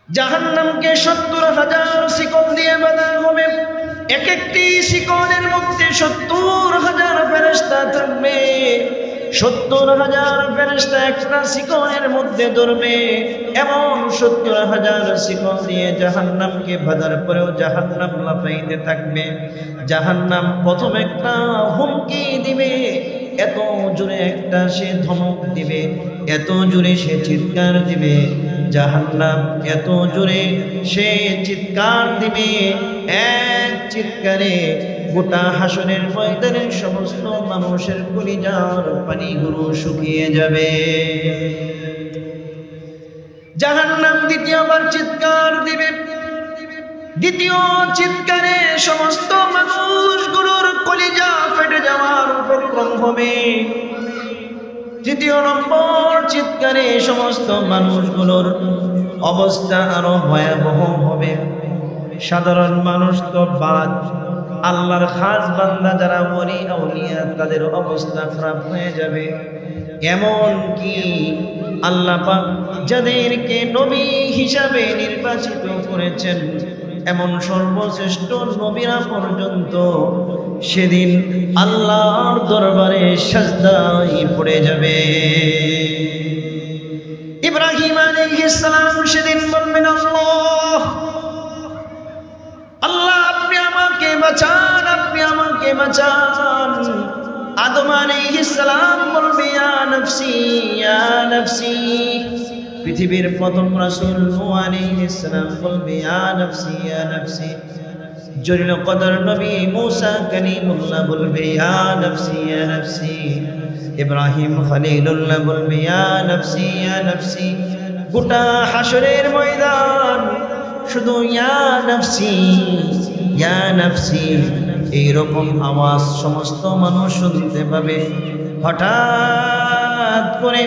জাহান্নামকে ৭০,০০০ শিকল দিয়ে বাঁধা হবে। এক একটি শিকলের মধ্যে ৭০,০০০ ফেরেশতা থাকবে। ৭০,০০০ ফেরেশতা একটা শিকলের মধ্যে ধরবে। এমন ৭০,০০০ শিকল দিয়ে জাহান্নামকে বাঁধার পরেও জাহান্নাম লাফাইতে থাকবে। জাহান্নাম প্রথম একটা হুমকি দিবে, এত জোরে একটা সে ধমক দিবে, এত জোরে সে চিৎকার দিবে, জাহান্নাম এত জোরে সে চিৎকার দিবে, এক চিৎকারে গোটা হাসরের ময়দানের সমস্ত মানুষের কলিজার পানিগুলো শুকিয়ে যাবে। জাহান্নাম দ্বিতীয়বার চিৎকার দিবে। দ্বিতীয় চিৎকারে সমস্ত মানুষগুলোর কলিজা ফেটে যাওয়ার উপক্রম হবে। তৃতীয় নম্বর চিৎকারে সমস্ত মানুষগুলোর অবস্থা আরো ভয়াবহ হবে। সাধারণ মানুষ তো বাদ, আল্লাহর খাস বান্দা যারা ওলি আউলিয়া তাদের অবস্থা খারাপ হয়ে যাবে। এমন কি আল্লাহ পাক যাদেরকে নবী হিসাবে নির্বাচিত করেছেন, এমন সর্বশ্রেষ্ঠ নবীরা পর্যন্ত সেদিন আল্লাহর দরবারে সাজদায় পড়ে যাবে। ইব্রাহিম আলাইহিস সালাম সেদিন বলবেন, আল্লাহ আল্লাহ আপনি আমাকে বাঁচান, আপনি আমাকে বাঁচান। আদম আলাইহিস সালাম বলবে, ইয়া নফসি ইয়া নফসি। পৃথিবীর প্রথম রাসূল নূহ আলাইহিস সালাম বলবে, ইয়া নফসি ইয়া নফসি। জলিল কদর নবী মূসা কালিমুল্লাহ বলবে, ইয়া নফসি ইয়া নফসি। ইব্রাহিম খলিলুল্লাহ বলবে, ইয়া নফসি ইয়া নফসি। গোটা হাসরের ময়দান শুধু ইয়া নফসি ইয়া নফসি এইরকম আওয়াজ সমস্ত মানুষ শুনতে পাবে। হঠাৎ করে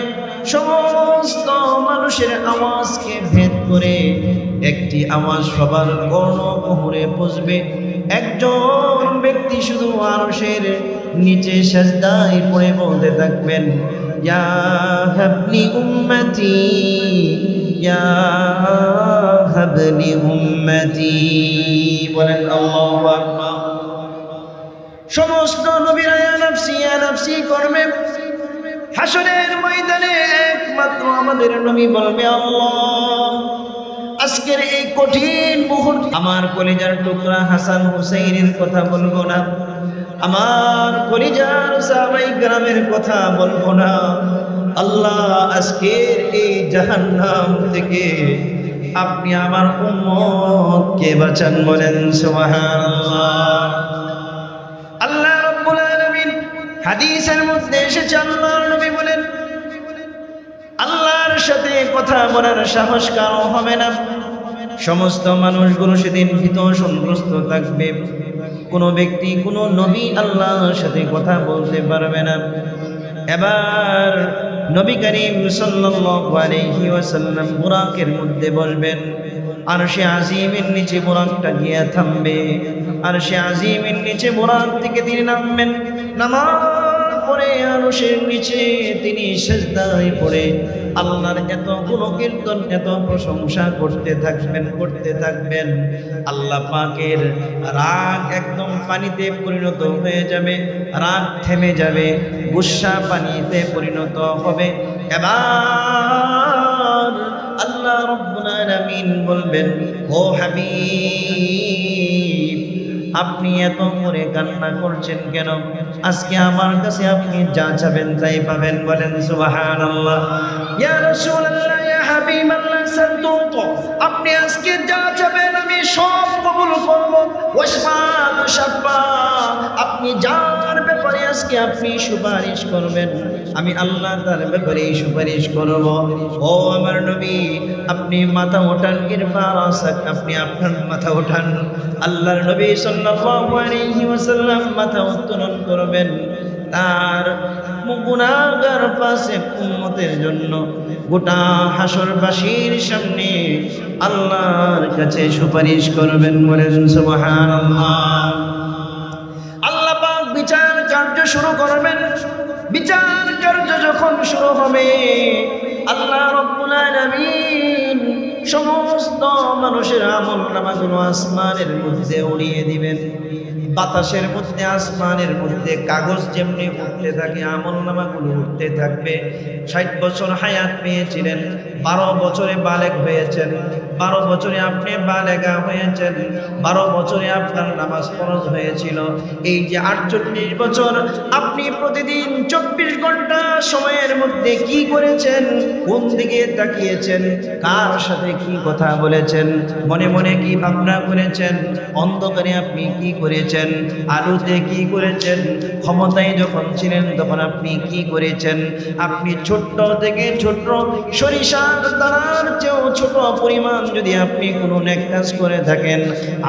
সমস্ত মানুষের আওয়াজকে ভেদ করে একটি আওয়াজ সবার কর্ণকুহরে পৌঁছবে। একজন ব্যক্তি শুধু আরশের নিচে সাজদায় পড়ে বলতে থাকবেন, ইয়া হাবলি উম্মতি ইয়া হাবলি উম্মতি। বলেন আল্লাহু আকবার। সমস্ত নবীরা ইয়া নফসি ইয়া নফসি করবে। হাসরের ময়দানে একমাত্র আমাদের নবী বলবে, আল্লাহ আজকের এই কঠিন মুহূর্তে আমার কলিজার টুকরা হাসান হুসাইনের কথা বলবো না, আমার কলিজার সাহাবাই গ্রামের কথা বলবো না। আল্লাহ আজকের এই জাহান্নাম থেকে আপনি আমার উম্মতকে বাঁচান। বলেন সুবহানাল্লাহ। আল্লাহ রাব্বুল আলামিন হাদিসের মধ্যে এসেছে, আল্লাহর নবী বলেন, আল্লাহর সাথে কথা বলার সাহস কারো হবে না। সমস্ত মানুষগুলো সেদিন ভীত সন্ত্রস্ত থাকবে। কোনো ব্যক্তি কোনো নবী আল্লাহর সাথে কথা বলতে পারবে না। এবার নবী করিম সাল্লাল্লাহু আলাইহি ওয়াসাল্লাম বুরাকের মধ্যে বসবেন। আরশে আজিমের নিচে বুরাকটা গিয়ে থামবে। আরশে আজিমের নিচে বুরাক থেকে তিনি নামবেন। নামার পরে আরশের নিচে তিনি সিজদায় পড়ে আল্লাহর এত গুণকীর্তন এত প্রশংসা করতে থাকবেন। আল্লাহ পাকের রাগ একদম পানিতে পরিণত হয়ে যাবে, রাগ থেমে যাবে, গুসা পানিতে পরিণত হবে। এবার আল্লাহ রাব্বুল আলামিন বলবেন, ও হাবিব আপনি এত করে কান্না করছেন কেন? আজকে আমার কাছে আপনি যা চাবেন তাই পাবেন। বলেন সুবহানাল্লাহ। ইয়া রাসূলুল্লাহ ইয়া হাবিবাল্লাহ সাদুত, আপনি আজকে যা চাবেন আমি সব কবুল করব। ওয়াসফাত শাফা, আপনি যার ব্যাপারে আজকে আপনি সুপারিশ করবেন আমি আল্লাহ তার ব্যাপারে সুপারিশ করব। ও আমার নবী আপনি মাথা ওঠান, ইরফা রাসাক, আপনি আপনার মাথা ওঠান। আল্লাহর নবী সাল্লাল্লাহু আলাইহি ওয়াসাল্লাম মাথা উত্তোলন করবেন। তার গুনাহগার পাশে উম্মতের জন্য গোটা হাসরবাসীর সামনে আল্লাহর কাছে সুপারিশ করবেন। বলেন সুবহানাল্লাহ। আল্লাহ পাক বিচার কার্য শুরু করবেন। বিচার কার্য যখন শুরু হবে আল্লাহ রাব্বুল আলামিন সমস্ত মানুষের আমল নামাগুলো আসমানের মধ্যে উড়িয়ে দিবেন। বাতাসের মধ্যে আসমানের মধ্যে কাগজ যেমনি উঠতে থাকে আমল নামাগুলো উঠতে থাকবে। 60 বছর হায়াত পেয়েছিলেন, 12 বছরে বালেগ হয়েছেন, 12 বছরে আপনি বালেগা হয়েছেন, 12 বছরে আপনার নামাজ ফরজ হয়েছিল। এই যে 48 বছর আপনি প্রতিদিন 24 ঘন্টা সময়ের মধ্যে কি করেছেন, কোন দিকে তাকিয়েছেন, কার সাথে কি কথা বলেছেন, মনে মনে কি ভাবনা করেছেন, অন্ধকারে আপনি কি করেছেন, আলোতে কি করেছেন, ক্ষমতায় যখন ছিলেন তখন আপনি কি করেছেন। আপনি ছোট্ট থেকে ছোট সরিষার দানার চেয়েও ছোট পরিমাণ যদি আপনি কোনো নেক কাজ করে থাকেন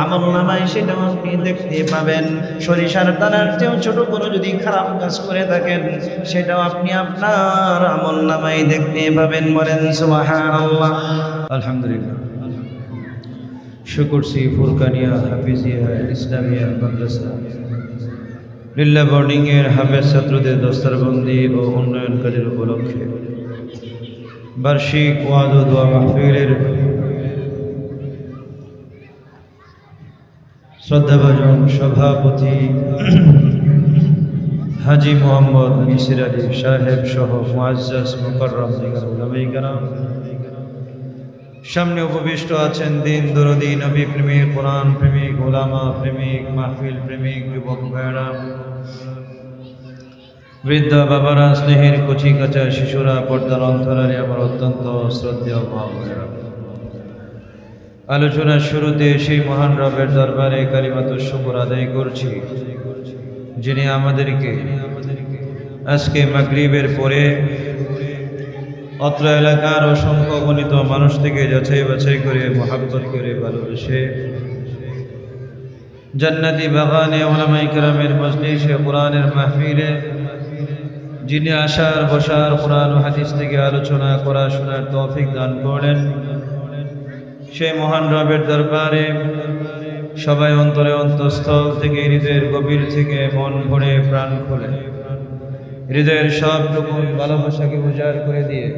আমলনামায় সেটাও আপনি দেখতে পাবেন। সরিষার দানার চেয়েও ছোট কোনো যদি খারাপ কাজ করে থাকেন সেটাও আপনি আপনার আমলনামায় দেখতে পাবেন। বলেন সুবহানাল্লাহ। আলহামদুলিল্লাহ। শুকরসি ফুরকানিয়া হাফিজিয়া ইসলামিয়া মাদ্রাসা লিল্লাহ বোর্ডিং এর হাফেজ ছাত্রদের দস্তারবন্দি ও উন্নয়ন কাজের উপলক্ষে বার্ষিক ওয়াজ ও দোয়া মাহফিলের শ্রদ্ধাভাজন সভাপতি হাজী মোহাম্মদ মিসির আলী সাহেব সহ মুআজ্জাজ মুকাররম উলামায়ে কেরাম, সামনে উপবিষ্ট আছেন দিন দরদি নবী প্রেমিক, কোরআন প্রেমিক, ওলামা প্রেমিক, মাহফিল প্রেমিক যুবক ভাইয়েরা, বৃদ্ধ বাবারা, স্নেহের কচি কাঁচা শিশুরা, পর্দার অন্তরালে আমার অত্যন্ত শ্রদ্ধেয় মা বোনেরা। আলোচনার শুরুতে সেই মহান রবের দরবারে কালিমাতুশ শুকর আদায় করছি যিনি আমাদেরকে আজকে মাগরিবের পরে অত্র এলাকার অসংখ্য গণিত মানুষ থেকে যাচাই বাছাই করে মহাব্বত করে ভালোবেসে জান্নাতি বাগানে উলামায়ে কেরামের মজলিসে কোরআনের মাহফিলে যিনি আসার বসার কোরআন ও হাদিস থেকে আলোচনা করা শোনার তৌফিক দান করেন, সেই মহান রবের দরবারে সবাই অন্তরে অন্তঃস্থল থেকে হৃদয়ের গভীর থেকে মন ভরে প্রাণ খুলে হৃদয়ের সবটুকু ভালোবাসাকে উজাড় করে দিয়ে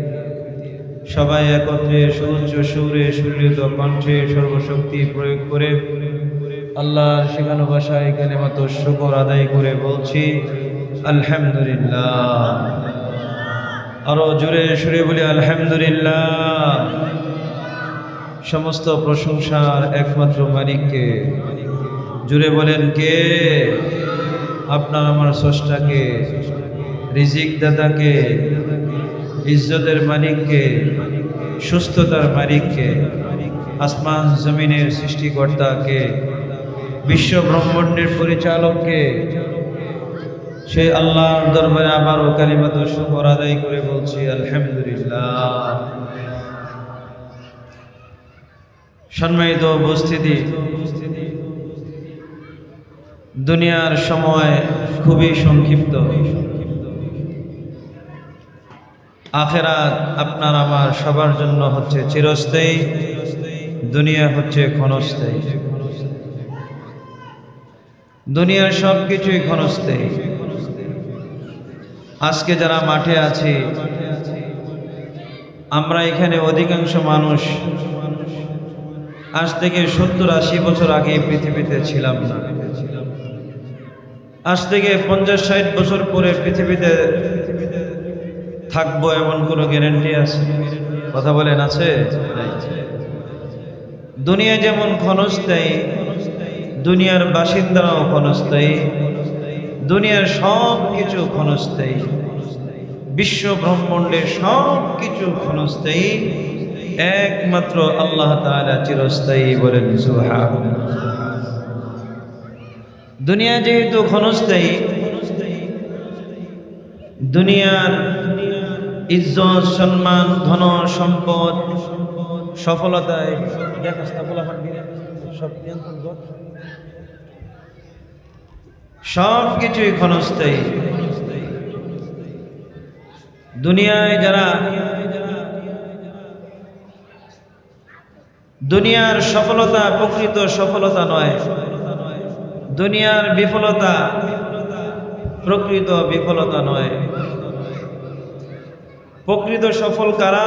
সবাই একত্রে সুউচ্চ সুরে সুরিত কণ্ঠে সর্বশক্তি প্রয়োগ করে আল্লাহর শেখানো ভাষায় কালিমাতুশ শুকর আদায় করে বলছি আলহামদুলিল্লাহ। আরো জোরে সুরে বলি আলহামদুলিল্লাহ। সমস্ত প্রশংসার একমাত্র মালিককে। জুড়ে বলেন কে? আপনার আমার স্রষ্টাকে, রিজিক দাতাকে, ইজ্জতের মালিককে, সুস্থতার মালিককে, আসমান জমিনের সৃষ্টিকর্তাকে, বিশ্ব ব্রহ্মাণ্ডের পরিচালককে, সেই আল্লাহর দরবারে আবারও কালিমাতুশ শুকর আদায় করে বলছি আলহামদুলিল্লাহ। সম্মানিত উপস্থিতি, দুনিয়ার সময় খুবই সংক্ষিপ্ত। আখিরাত আপনার আমার সবার জন্য হচ্ছে চিরস্থায়ী, দুনিয়া হচ্ছে ক্ষণস্থায়ী। দুনিয়ার সব কিছুই ক্ষণস্থায়ী। আজকে যারা মাঠে আছি আমরা এখানে অধিকাংশ মানুষ আজ থেকে 70-80 বছর আগে পৃথিবীতে ছিলাম না। আজ থেকে 50-60 বছর পরে পৃথিবীতে থাকবো এমন কোনো গ্যারান্টি আছে? কথা বলেন আছে? দুনিয়া যেমন ক্ষণস্থায়ী, দুনিয়ার বাসিন্দারাও ক্ষণস্থায়ী, দুনিয়ার সব কিছু ক্ষণস্থায়ী, বিশ্ব ব্রহ্মাণ্ডের সব কিছু ক্ষণস্থায়ী, একমাত্র আল্লাহ তাআলা চিরস্থায়ী। বলেন সুবহানাল্লাহ। দুনিয়া যেহেতু ক্ষণস্থায়ী, দুনিয়ার ইজ্জত সম্মান ধন সম্পদ সফলতায় সব কিছুই ক্ষণস্থায়ী। দুনিয়ায় যারা দুনিয়ার সফলতা প্রকৃত সফলতা নয়, দুনিয়ার বিফলতা প্রকৃত বিফলতা নয়। প্রকৃত সফল কারা?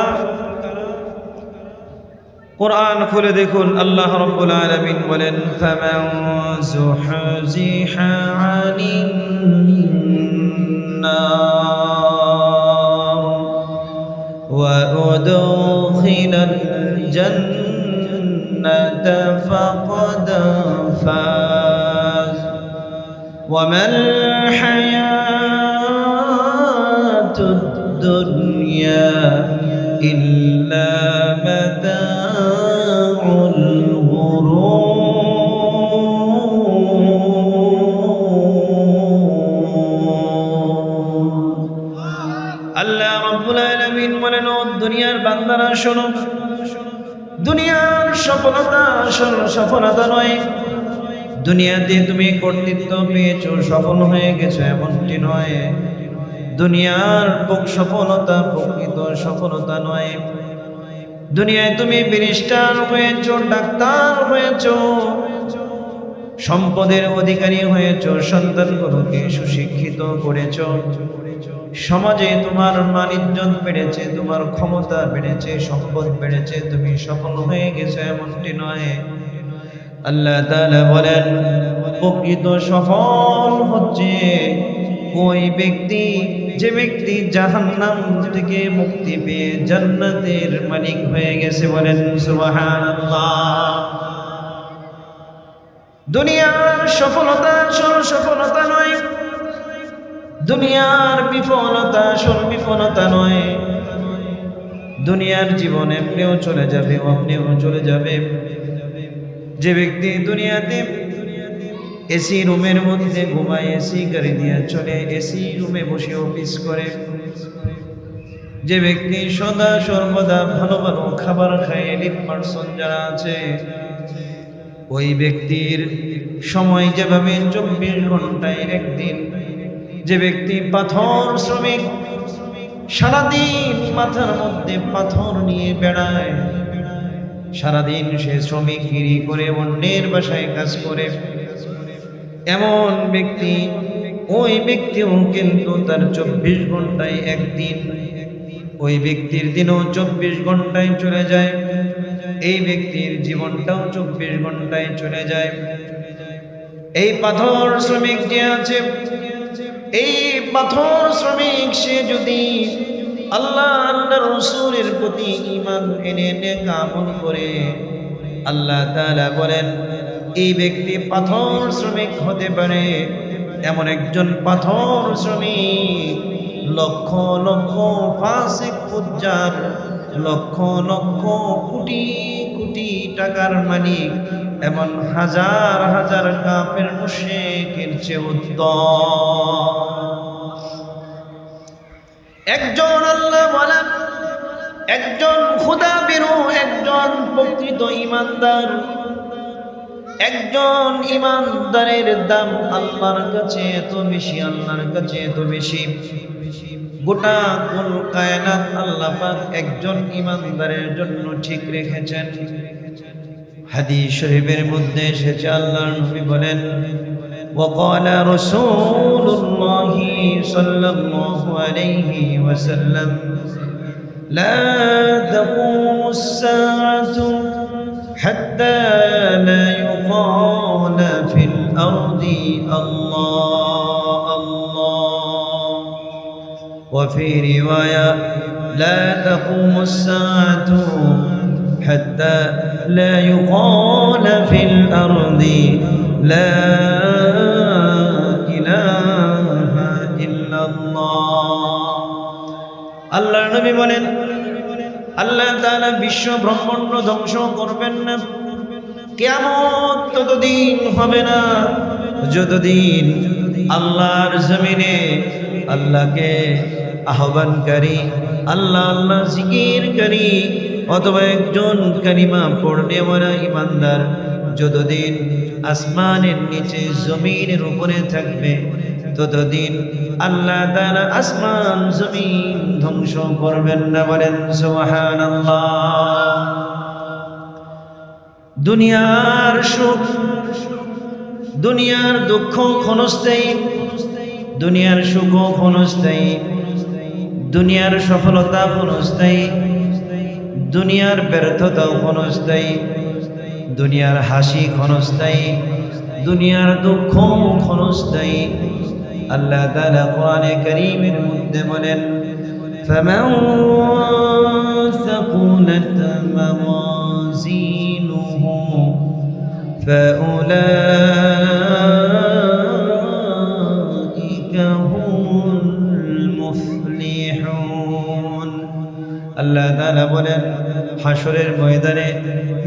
কোরআন খুলে দেখুন, আল্লাহ রাব্বুল আলামিন বলেন, ফামান যুহজিহা আনিন নার ওয়া উদখিলাল জান্নাতা ফাকাদ ফাজ ওয়া মাল হায়াতুদ দুনিয়া ইল্লা মাতাউল গুরুর। আল্লাহ রাব্বুল আলামিন বলেন, ও দুনিয়ার বান্দারা শোনো, দুনিয়ার সফলতা আসল সফলতা নয়। দুনিয়াতে তুমি কর্তৃত্ব পেয়েছো, সফল হয়ে গেছো, এমনটি নয়। দুনিয়ার সফলতা প্রকৃত সফলতা নয়। দুনিয়ায় তুমি ব্যারিস্টার হয়েছো, ডাক্তার হয়েছো, সম্পদের অধিকারী হয়েছো, সন্তানগুলোকে সুশিক্ষিত করেছো, সমাজে তোমার মান ইজ্জত বেড়েছে, তোমার ক্ষমতা বেড়েছে, সম্পদ বেড়েছে, তুমি সফল হয়ে গেছো, এমনটি নয়। আল্লাহ তাআলা বলেন, প্রকৃত সফল হচ্ছে ওই ব্যক্তি যে ব্যক্তি জাহান্নাম থেকে মুক্তি পেয়ে জান্নাতের মালিক হয়ে গেছে। বলেন সুবহানাল্লাহ। দুনিয়ার সফলতা আসল সফলতা নয়, দুনিয়ার বিফলতা আসল বিফলতা নয়। দুনিয়ার জীবন এমনিও চলে যাবে, আপনিও চলে যাবে। যে ব্যক্তি দুনিয়াতে এসি রুমের মধ্যে ঘুমায়, এসি গাড়ি দিয়ে চলে, এসি রুমে বসে অফিস করে, যে ব্যক্তি সদা সর্বদা ভালো ভালো খাবার খায়, এলিট পার্সন যারা আছে, ওই ব্যক্তির সময় যেভাবে 24 ঘন্টায় একদিন। যে ব্যক্তি পাথর শ্রমিক, সারাদিন মাথার মধ্যে পাথর নিয়ে বেড়ায়, সারাদিন সে শ্রমিকগিরি করে, অন্যের বাসায় কাজ করে, এমন ব্যক্তি, ওই ব্যক্তিও কিন্তু তার 24 ঘন্টায় একদিন, ওই ব্যক্তির দিনও 24 ঘন্টায় চলে যায়, এই ব্যক্তির জীবনটাও 24 ঘন্টায় চলে যায়। এই পাথর শ্রমিক যে আছে, এই পাথর শ্রমিক সে যদি আল্লাহ আল্লাহর রাসূলের প্রতি ঈমান এনে নেক আমল করে, আল্লাহ তাআলা বলেন এই ব্যক্তি পাথর শ্রমিক হতে পারে। এমন একজন পাথর শ্রমিক লক্ষ লক্ষ ফাসিক ফুজ্জার, লক্ষ লক্ষ কোটি কোটি টাকার মালিক, এমন হাজার হাজার কাফের মুশরিকের চেয়ে উত্তম। একজন আল্লাহ ওয়ালা, একজন খোদা বিরু, একজন প্রকৃত ঈমানদার, একজন ঈমানদারের দাম আল্লাহর কাছে এত বেশি, আল্লাহর কাছে এত বেশি। গোটা কুল কায়নাত আল্লাহ পাক একজন ঈমানদারের জন্য ঠিক রেখেছেন। হাদিস শরীফের মধ্যে এসেছে, আল্লাহর নবী বলেন, وقال رسول الله صلى الله عليه وسلم لا تقوم الساعة حتى لا يقال في الأرض الله الله، وفي رواية لا تقوم الساعة حتى لا يقال في الأرض لا إله إلا الله। আল্লাহর নবী বলেন, আল্লাহ তাআলা বিশ্ব ব্রহ্মাণ্ড ধ্বংস করবেন না, কিয়ামত ততদিন হবে না যতদিন আল্লাহর জমিনে আল্লাহকে আহ্বানকারী, আল্লাহ আল্লাহ জিকিরকারী অথবা একজন কালিমা পড়নেওয়ালা ঈমানদার যতদিন আসমানের নিচে জমিনের উপরে থাকবে, ততদিন আল্লাহ তাআলা আসমান জমিন ধ্বংস করবেন না। বলেন সুবহানাল্লাহ। দুনিয়ার সুখ, দুনিয়ার দুঃখ ক্ষণস্থায়ী, দুনিয়ার সুখ ক্ষণস্থায়ী, দুনিয়ার সফলতা ক্ষণস্থায়ী, দুনিয়ার ব্যর্থতাও ক্ষণস্থায়ী, দুনিয়ার হাসি ক্ষণস্থায়ী, দুনিয়ার দুঃখ ক্ষণস্থায়ী। আল্লাহ তাআলা কোরআনে কারীমের মধ্যে বলেন, ফামান সাকুলাত মাওয়াজিনুহু ফাউলাইকা হুমুল মুফলিহুন। আল্লাহ তাআলা বলেন, হাসরের ময়দানে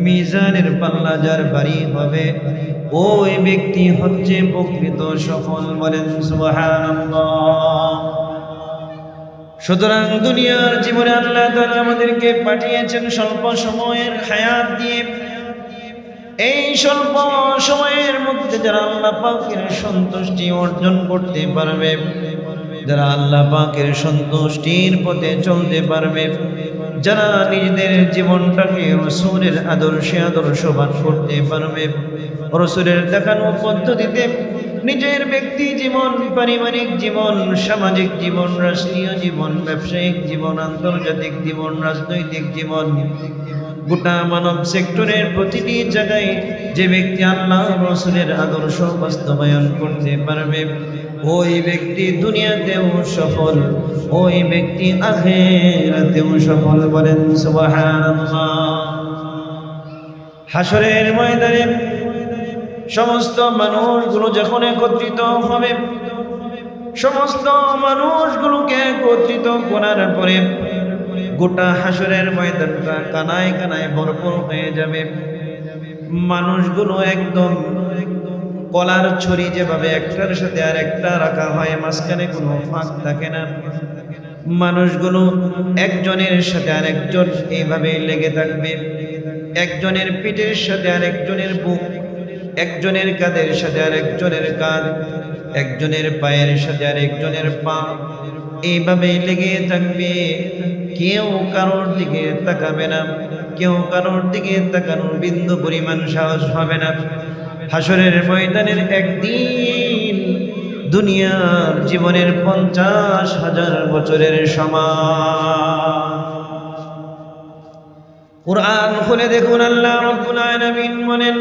মিজানের পাল্লা যার ভারী হবে ওই ব্যক্তি হচ্ছে প্রকৃত সফল। বলেন সুবহানাল্লাহ। সুতরাং দুনিয়ার জীবনে আল্লাহ তাআলা আমাদেরকে পাঠিয়েছেন স্বল্প সময়ের হায়াত দিয়ে। এই স্বল্প সময়ের মধ্যে যারা আল্লাহ পাকের সন্তুষ্টি অর্জন করতে পারবে, যারা আল্লাহ পাকের সন্তুষ্টির পথে চলতে পারবে, যারা নিজেদের জীবনটাকে রাসূলের আদর্শে আদর্শবান করতে পারবে, রাসূলের দেখানো পদ্ধতিতে নিজের ব্যক্তি জীবন, পারিবারিক জীবন, সামাজিক জীবন, রাষ্ট্রীয় জীবন, ব্যবসায়িক জীবন, আন্তর্জাতিক জীবন, রাজনৈতিক জীবন, গোটা মানব সেক্টরের প্রতিটি জায়গায় যে ব্যক্তি আল্লাহ রাসূলের আদর্শ বাস্তবায়ন করতে পারবে ওই ব্যক্তি দুনিয়াতেও সফল, ওই ব্যক্তি আখিরাতেও সফল। বলেন সুবহানাল্লাহ। হাসরের ময়দানে সমস্ত মানুষগুলো যখন একত্রিত হবে, সমস্ত মানুষগুলোকে একত্রিত করার পরে গোটা হাসরের ময়দানটা কানায় কানায় ভরপুর হয়ে যাবে। মানুষগুলো একদম কলার ছড়ি যেভাবে একটার সাথে আর একটা রাখা হয়, মাঝখানে কোনো ফাঁক থাকে না, মানুষগুলো একজনের সাথে আর একজন এইভাবে লেগে থাকবে। একজনের পিঠের সাথে আর একজনের বুক, একজনের কাঁধের সাথে আর একজনের কাঁধ, একজনের পায়ের সাথে আর একজনের পা, এইভাবে লেগে থাকবে। কেউ কারোর দিকে তাকাবে না, কেউ কারোর দিকে তাকানোর বিন্দু পরিমাণ সাহস হবে না। হাসরের ময়দানের একদিন দুনিয়ার জীবনের 50,000 বছরের সমান। কুরআন খুলে দেখুন, আল্লাহ রাব্বুল আলামিন বলেন,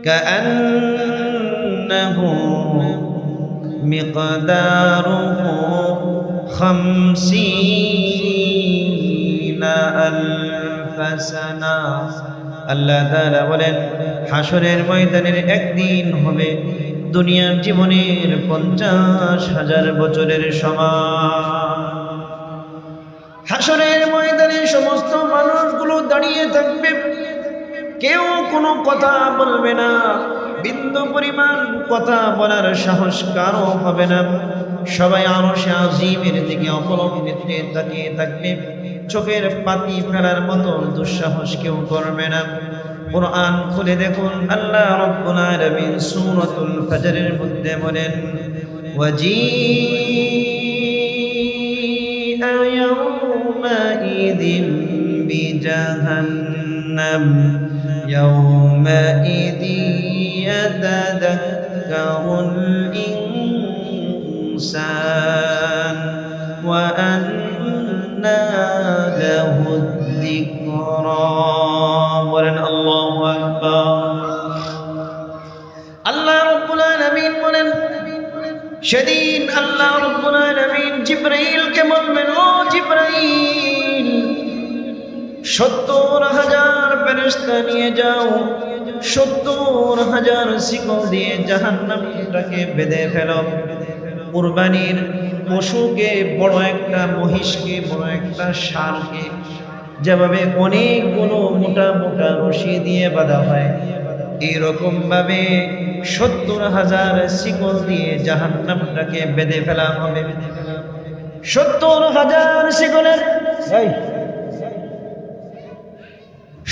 কাআন্নাহু মিকদারুহু 50,000 সানা। আল্লাহ তাআলা বলেন, হাসরের ময়দানের একদিন হবে দুনিয়ার জীবনের 50,000 বছরের সমান। হাসরের ময়দানে সমস্ত মানুষগুলো দাঁড়িয়ে থাকবে, কেউ কোনো কথা বলবে না, বিন্দু পরিমাণ কথা বলার সাহস কারো হবে না। সবাই আরশে আজিমের দিকে অপলক নেত্রে তাকিয়ে থাকবে, চোখের পাতি ফেলার মতো দুঃসাহস কেউ করবে না। কুরআন খুলে দেখুন, আল্লাহ রাব্বুল আলামিন সূরাতুল ফজরের মধ্যে বলেন, ওয়াজিআ ইয়াউমাইযিন বিজাহান্নাম ইয়াউমাইযিন ইয়াতাযাক্কারুল ইনসান ওয়া আন্না লাহুদ যিকরা। বলেন আল্লাহু আকবার। আল্লাহ রাব্বুল আলামিন বলেন, সেদিন আল্লাহ রাব্বুল আলামিন জিবরাইলকে বলবেন, ও জিবরাইল, 70,000 ফেরেশতা নিয়ে যাও, 70,000 শিকল দিয়ে জাহান্নামটাকে বেঁধে ফেলো। কুরবানির পশুকে, বড় একটা মহিষকে, বড় একটা ষাঁড়কে যেভাবে অনেকগুলো মোটা মোটা রশি দিয়ে বাঁধা হয়, এইরকম ভাবে 70,000 শিকল দিয়ে জাহান্নামটাকে বেঁধে ফেলা হবে। 70,000 শিকলের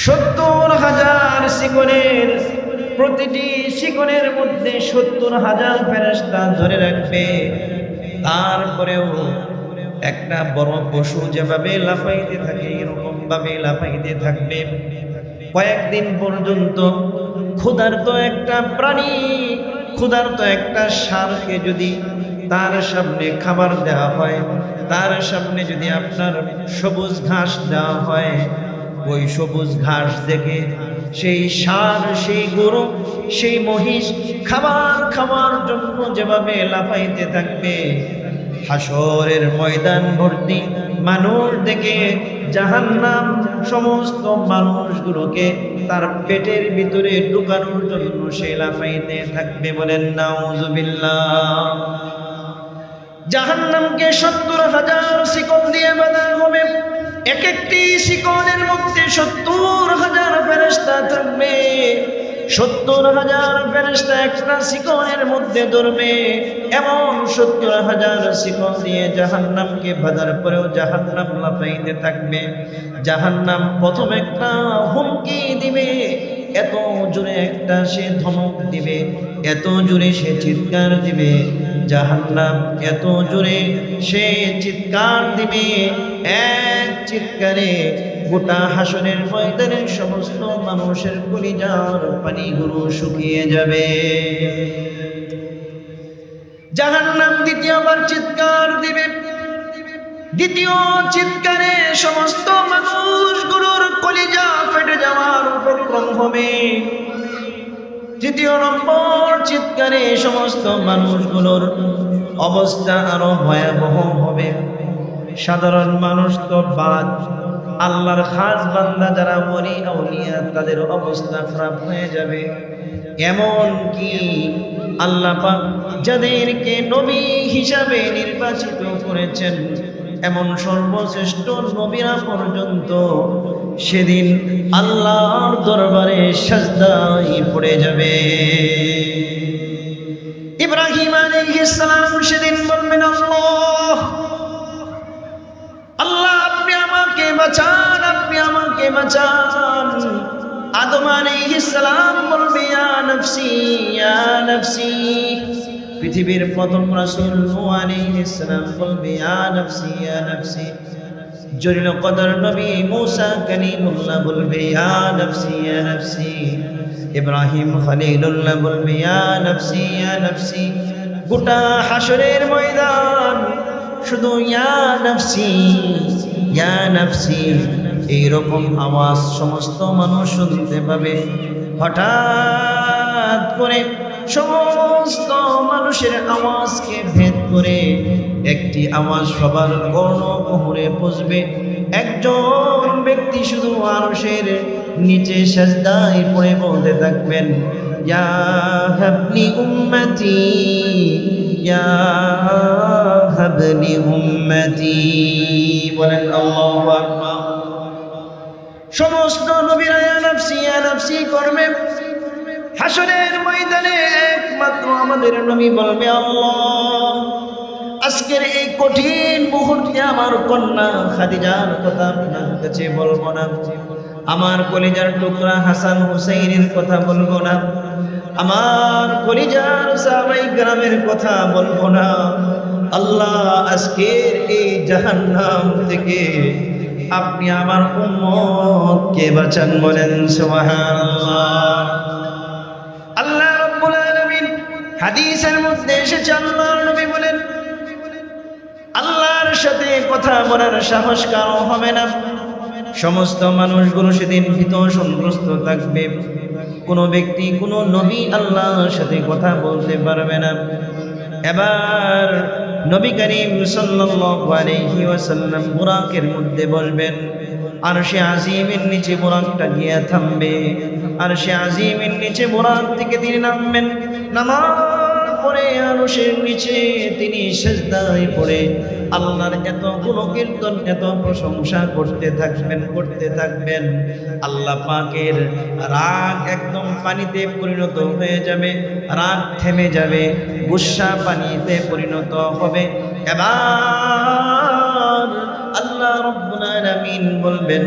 70,000 শিকলের প্রতিটি শিকলের মধ্যে 70,000 ফেরেশতা ধরে রাখবে। তারপরেও একটা বড় পশু যেভাবে লাফাইতে থাকে এরকম ভাবে লাফাইতে থাকবে। কয়েকদিন পর্যন্ত ক্ষুধার্ত একটা প্রাণী, ক্ষুধার্ত একটা ষাঁড়কে যদি তার সামনে খাবার দেওয়া হয়, তার সামনে যদি আপনার সবুজ ঘাস দেওয়া হয়, ওই সবুজ ঘাস দেখে সেই ষাঁড়, সেই গরু, সেই মহিষ খাবার খাওয়ার জন্য যেভাবে লাফাইতে থাকবে, হাসরের ময়দান ভর্তি মানুষ দেখে জাহান্নাম সমস্ত মানুষগুলোকে তার পেটের ভিতরে ঢুকানোর জন্য সে লাফাইতে থাকবে। বলেন নাউজুবিল্লাহ। জাহান্নামকে 70,000 শিকল দিয়ে বাঁধা হবে। এক একটি শিকলের মধ্যে 70,000 ফেরেশতা থাকবে। 70,000 ফেরেশতা একটা শিকলের মধ্যে ধরবে। এমন 70,000 শিকল দিয়ে জাহান্নামকে বাঁধার পরেও জাহান্নাম লাফাইতে থাকবে। জাহান্নাম প্রথম একটা হুমকি দিবে, এত জোরে একটা সে ধমক দিবে, এত জোরে সে চিৎকার দিবে, জাহান্নাম এত জোরে সে চিৎকার দিবে, এক চিৎকারে গোটা হাসরের ময়দানের সমস্ত মানুষের কলিজার পানিগুলো শুকিয়ে যাবে। জাহান্নাম দ্বিতীয়বার চিৎকার দিবে। দ্বিতীয় চিৎকারে সমস্ত মানুষগুলোর কলিজা ফেটে যাওয়ার উপক্রম হবে। তৃতীয় নম্বর চিৎকারে সমস্ত মানুষগুলোর অবস্থা আরো ভয়াবহ হবে। সাধারণ মানুষ তো বাদ, আল্লাহর খাস বান্দা যারা ওলি আউলিয়া তাদের অবস্থা খারাপ হয়ে যাবে। এমন কি আল্লাহ পাক যাদেরকে নবী হিসাবে নির্বাচিত করেছেন, এমন সর্বশ্রেষ্ঠ নবীরা পর্যন্ত সেদিন আল্লাহর দরবারে সাজদায় পড়ে যাবে। ইব্রাহিম আলাইহিস সালাম সেদিন বলবেন, আল্লাহ আল্লাহ আপনি আমাকে বাঁচান, আপনি আমাকে বাঁচান। আদম আলাইহিস সালাম বলবে, ইয়া নফসি ইয়া নফসি। পৃথিবীর প্রথম রাসূল নূহ আলাইহিস সালাম বলবে, ইয়া নফসি ইয়া নফসি। জলিল কদর নবী মূসা কালিমুল্লাহ বলবে, ইয়া নফসি ইয়া নফসি। ইব্রাহিম খলিলুল্লাহ বলবে, ইয়া নফসি ইয়া নফসি। গোটা হাসরের ময়দান শুধু ইয়া নফসি ইয়া নফসি এইরকম আওয়াজ সমস্ত মানুষ শুনতে পাবে। হঠাৎ করে সমস্ত মানুষের আওয়াজকে ভেদ করে একটি আওয়াজ সবার কর্ণকুহরে পৌঁছবে। একজন ব্যক্তি শুধু আরশের নিচে সাজদায় পড়ে বলতে থাকবেন, ইয়া হাবলি উম্মতি ইয়া হাবলি উম্মতি। বলেন আল্লাহু আকবার। সমস্ত নবীরা ইয়া নফসি ইয়া নফসি করবে। হাসরের ময়দানে একমাত্র আমাদের নবী বলবে, আল্লাহ আজকের এই কঠিন মুহূর্তে আমার কন্যা খাদিজার কথা আপনার কাছে বলবো না, আমার কলিজার টুকরা হাসান হুসাইনের কথা বলবো না, আমার কলিজার সাহাবাই গ্রামের কথা বলবো না। আল্লাহ আজকের এই জাহান্নাম থেকে আপনি আমার উম্মতকে বাঁচান। বলেন সুবহানাল্লাহ। আল্লাহ রাব্বুল আলামিন হাদিসের মধ্যে এসেছে, আল্লাহর নবী বলেন, আল্লাহর সাথে কথা বলার সাহস কারো হবে না। সমস্ত মানুষগুলো সেদিন ভীত সন্ত্রস্ত থাকবে। কোনো ব্যক্তি, কোনো নবী আল্লাহর সাথে কথা বলতে পারবে না। এবার নবী করিম সাল্লাল্লাহু আলাইহি ওয়াসাল্লাম বুরাকের মধ্যে বসবেন। আরশে আজিমের নিচে বুরাকটা গিয়ে থামবে। আরশে আজিমের নিচে বুরাক থেকে তিনি নামবেন। নামার পরে আরশের নিচে তিনি সিজদায় পড়ে আল্লাহর এত গুণকীর্তন, এত প্রশংসা করতে থাকবেন। আল্লাহ পাকের রাগ একদম পানিতে পরিণত হয়ে যাবে, রাগ থেমে যাবে, গুসা পানিতে পরিণত হবে। এবার আল্লাহ রাব্বুল আলামিন বলবেন,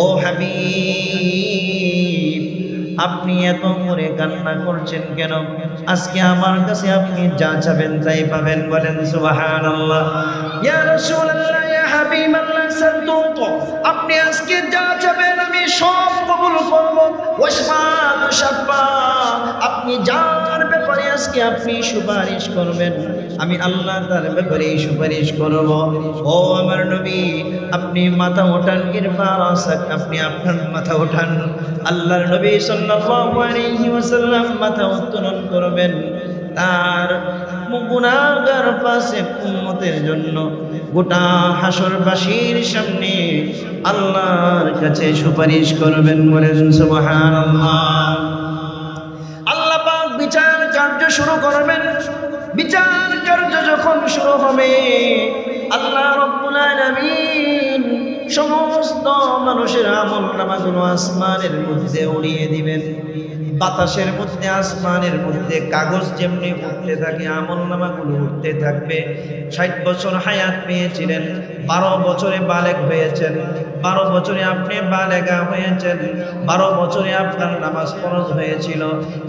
ও হাবিব আপনি এত করে কান্না করছেন কেন? আজকে আমার কাছে আপনি যা চাবেন তাই পাবেন। বলেন সুবহানাল্লাহ। ইয়া রাসূলুল্লাহ ইয়া হাবিবাল্লাহ সাদুত, আপনি আজকে যা চাবেন আমি সব কবুল করব। ওয়াসমাত শাফা, আপনি যার ব্যাপারে আজকে আপনি সুপারিশ করবেন, আমি আল্লাহ তার ব্যাপারে সুপারিশ করব। ও আমার নবী, আপনি মাথা ওঠান, ইরফা রাসাক, আপনি আপনার মাথা ওঠান। আল্লাহর নবী সাল্লাল্লাহু আলাইহি ওয়াসাল্লাম মাথা উত্তোলন করবেন, তার গুনাহগার ফাসিক উম্মতের জন্য গোটা হাসরবাসীর সামনে আল্লাহর কাছে সুপারিশ করবেন। বলেন সুবহানাল্লাহ। আল্লাহ পাক বিচার কার্য শুরু করবেন। বিচার কার্য যখন শুরু হবে, আল্লাহ রাব্বুল আলামিন সমস্ত মানুষের আমলনামাগুলো আসমানের মধ্যে উড়িয়ে দিবেন। বাতাসের মধ্যে, আসমানের মধ্যে কাগজ যেমনি উঠতে থাকে, আমলনামাগুলো উঠতে থাকবে। 60 বছর হায়াত পেয়েছিলেন, 12 বছরে বালেগ হয়েছেন, 12 বছরে আপনি বালেগা হয়েছেন, 12 বছরে আপনার নামাজ ফরজ হয়েছিল।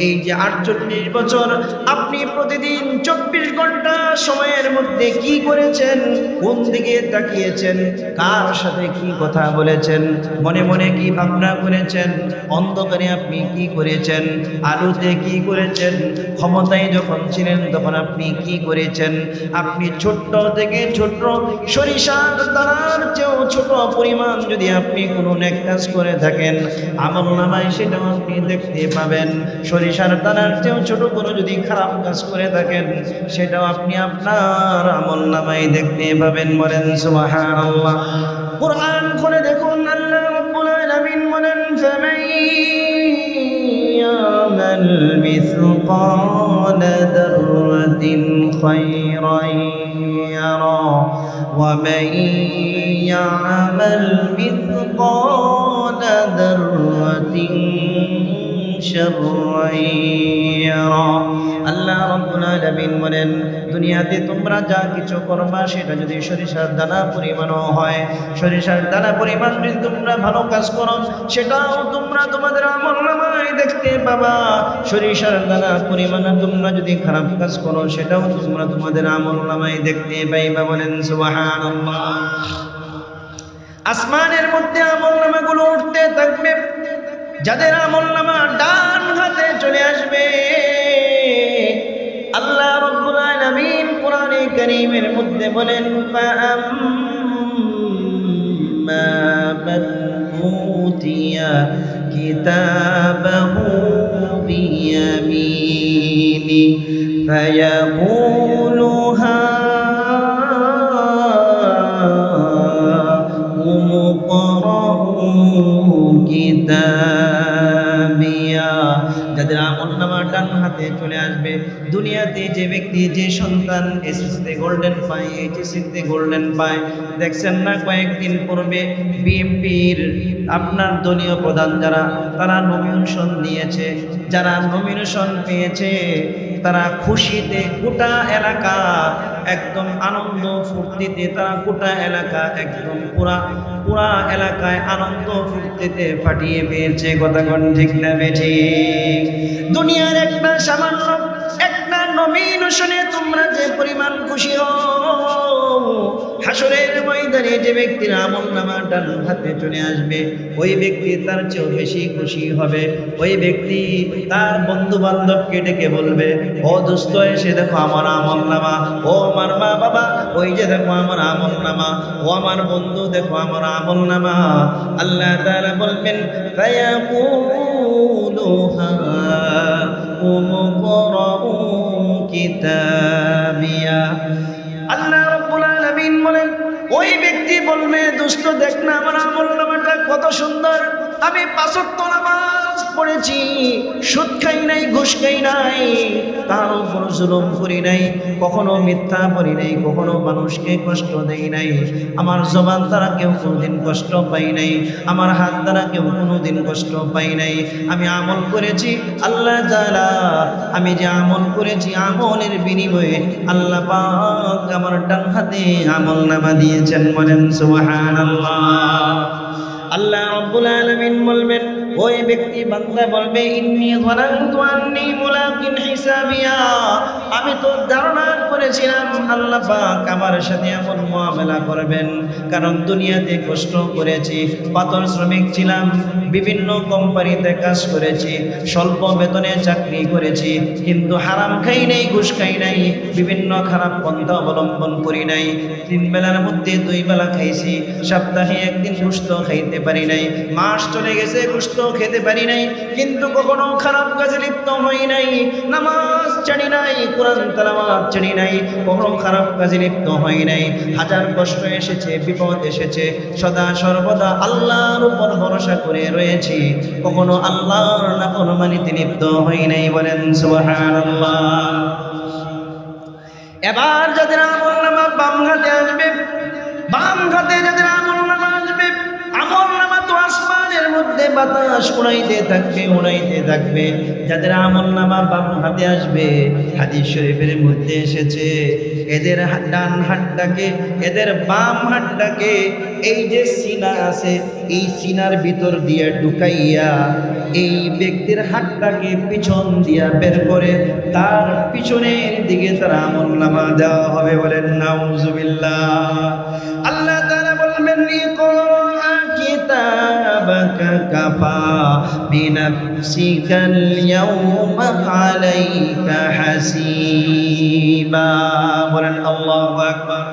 এই যে 48 বছর আপনি প্রতিদিন 24 ঘন্টা সময়ের মধ্যে কি করেছেন, কোন দিকে তাকিয়েছেন, কার সাথে কি কথা বলেছেন, মনে মনে কি ভাবনা করেছেন, অন্ধকারে আপনি কি করেছেন, আলোতে কি করেছেন, ক্ষমতায় যখন ছিলেন তখন আপনি কি করেছেন। আপনি ছোট্ট থেকে ছোট সরিষার দানার চেয়েও ছোট পরিমাণ যদি আপনি কোনো নেক কাজ করে থাকেন, আমলনামায় সেটাও আপনি দেখতে পাবেন। সরিষার দানার চেয়েও ছোট কোনো যদি খারাপ কাজ করে থাকেন, সেটাও আপনি আপনার আমলনামায় দেখতে পাবেন। বলেন সুবহানাল্লাহ। কুরআন খুলে দেখুন, আল্লাহ রাব্বুল আলামিন বলেন, ফামান ইয়ামাল মিসকালা যাররাতিন খায়রান ইয়ারা ওয়া মান ইয়ামাল মিসকালা যাররাতিন শাররান ইয়ারা। আল্লাহ রাব্বুল আলামিন বলেন, দুনিয়াতে তোমরা যা কিছু করবা সেটা যদি সরিষার দানা পরিমাণও হয়, সরিষার দানা পরিমাণ যদি তোমরা ভালো কাজ করো, সেটাও তোমরা তোমাদের আমলনামায় দেখতে পাবা। সরিষার দানা পরিমাণ তোমরা যদি খারাপ কাজ করো, সেটাও তোমরা তোমাদের আমলনামায় দেখতে পাইবা। বলেন সুবহানাল্লাহ। আসমানের মধ্যে আমলনামাগুলো উঠতে থাকবে। যাদের আমলনামা ডান হাতে চলে আসবে, আল্লাহ রাব্বুল আলামিন কোরআনে কারীমের মধ্যে বলেন, ফাআম্মা মান উতিয়া কিতাবাহু বিয়ামিনি ফায়াকুলু হাউম ইকরাউ কিতাবিয়া। যাদের আমলনামা ডান হাতে চলে আসবে, দুনিয়াতে যে ব্যক্তি, যে সন্তান এসএসসিতে গোল্ডেন পায়, এইচএসসিতে গোল্ডেন পায়, দেখছেন না কয়েকদিন পূর্বে বিএনপির আপনার দলীয় প্রধান যারা, তারা নমিনেশন দিয়েছে। যারা নমিনেশন পেয়েছে তারা খুশিতে গোটা এলাকা একদম আনন্দ ফুর্তিতে, তারা গোটা এলাকা একদম পুরা এলাকায় আনন্দ ফুর্তিতে ফাটিয়ে পেয়েছে। কথা কোন ঠিক না বেঠিক? দুনিয়ার একটা সামান্য একটা নমিনেশনে তোমরা যে পরিমাণ খুশি হও, হাসরের ময়দানে যে ব্যক্তির আমলনামা ডান হাতে চলে আসবে, ওই ব্যক্তি তার চেয়েও বেশি খুশি হবে। ওই ব্যক্তি তার বন্ধু বান্ধবকে ডেকে বলবে, ও দোস্ত এসে দেখো আমার আমলনামা, ও আমার মা বাবা ওই যে দেখো আমার আমলনামা, ও আমার বন্ধু দেখো আমার আমলনামা। আল্লাহ তাআলা বলবেন, ফায়াকুলু হাউম ইকরাউ কিতাবিয়া। আল্লাহ রাব্বুল আলামিন বলেন, ওই ব্যক্তি বলবে, দোস্ত দেখ না আমার আমলনামাটা কত সুন্দর, আমি 5 ওয়াক্ত নামাজ পড়েছি, সুদ খাই নাই, ঘুষ খাই নাই, তার উপর জুলুম করি নাই, কখনো মিথ্যা বলি নাই, কখনো মানুষকে কষ্ট দেই নাই, আমার জবান দ্বারা কেউ কোনোদিন কষ্ট পাই নাই, আমার হাত দ্বারা কেউ কোনোদিন কষ্ট পাই নাই। আমি আমল করেছি আল্লাহ তাআলা, আমি যে আমল করেছি আমলের বিনিময়ে আল্লাহ পাক আমার ডান হাতে আমলনামা দিয়েছেন। বলেন সুবহানাল্লাহ। আল্লাহ রাব্বুল আলামিন বলবেন, ওই ব্যক্তি বান্দা বলবে ইন্নী যানানতু আন্নী মুলাকিন হিসাবিয়া, আমি তো ধারণা করেছিলাম আল্লাহ পাক আমার সাথে এমন মুআমালা করবেন, কারণ দুনিয়াতে কষ্ট করেছি, পাথর শ্রমিক ছিলাম, বিভিন্ন কোম্পানিতে কাজ করেছি, স্বল্প বেতনে চাকরি করেছি, কিন্তু হারাম খাই নাই, ঘুষ খাই নাই, বিভিন্ন খারাপ পন্থা অবলম্বন করি নাই, 3 বেলার মধ্যে 2 বেলা খাইছি, সপ্তাহে একদিন গোশত খাইতে পারি নাই, মাস চলে গেছে গোশত খেতে পারি নাই, কিন্তু কখনো খারাপ কাজে লিপ্ত হই নাই, নামাজ ছাড়ি নাই, কোরআন তেলাওয়াত ছাড়ি নাই, কখনো খারাপ কাজে লিপ্ত হই নাই। হাজার কষ্ট এসেছে, বিপদ এসেছে, সদা সর্বদা আল্লাহর উপর ভরসা করে রয়েছি, কখনো আল্লাহর নাফরমানিতে লিপ্ত হই নাই। বলেন সুবহানাল্লাহ। এবার যাদের আমলনামা বাম হাতে আসবে, বাম হাতে যাদের আমলনামা আসবে, আমলনামা তো আসমানের মধ্যে বাতাস উড়াইতে থাকবে, উড়াইতে থাকবে। যাদের আমলনামা বাম হাতে আসবে, হাদিস শরীফের মধ্যে এসেছে, এদের ডান হাতটাকে, এদের বাম হাতটাকে এই যে সিনা আছে, এই সিনার ভিতর দিয়ে ঢুকাইয়া এই ব্যক্তির হাতটাকে পিছন দিয়া বের করে তার পিছনের দিকে তার আমলনামা দেওয়া হবে। বলেন নাউজুবিল্লাহ। আল্লাহ তাআলা বলবেন ইকরা কিতাবাকা কাফা বিনাফসিকাল ইয়াওমা আলাইকা হাসিবা। বলেন আল্লাহু আকবার।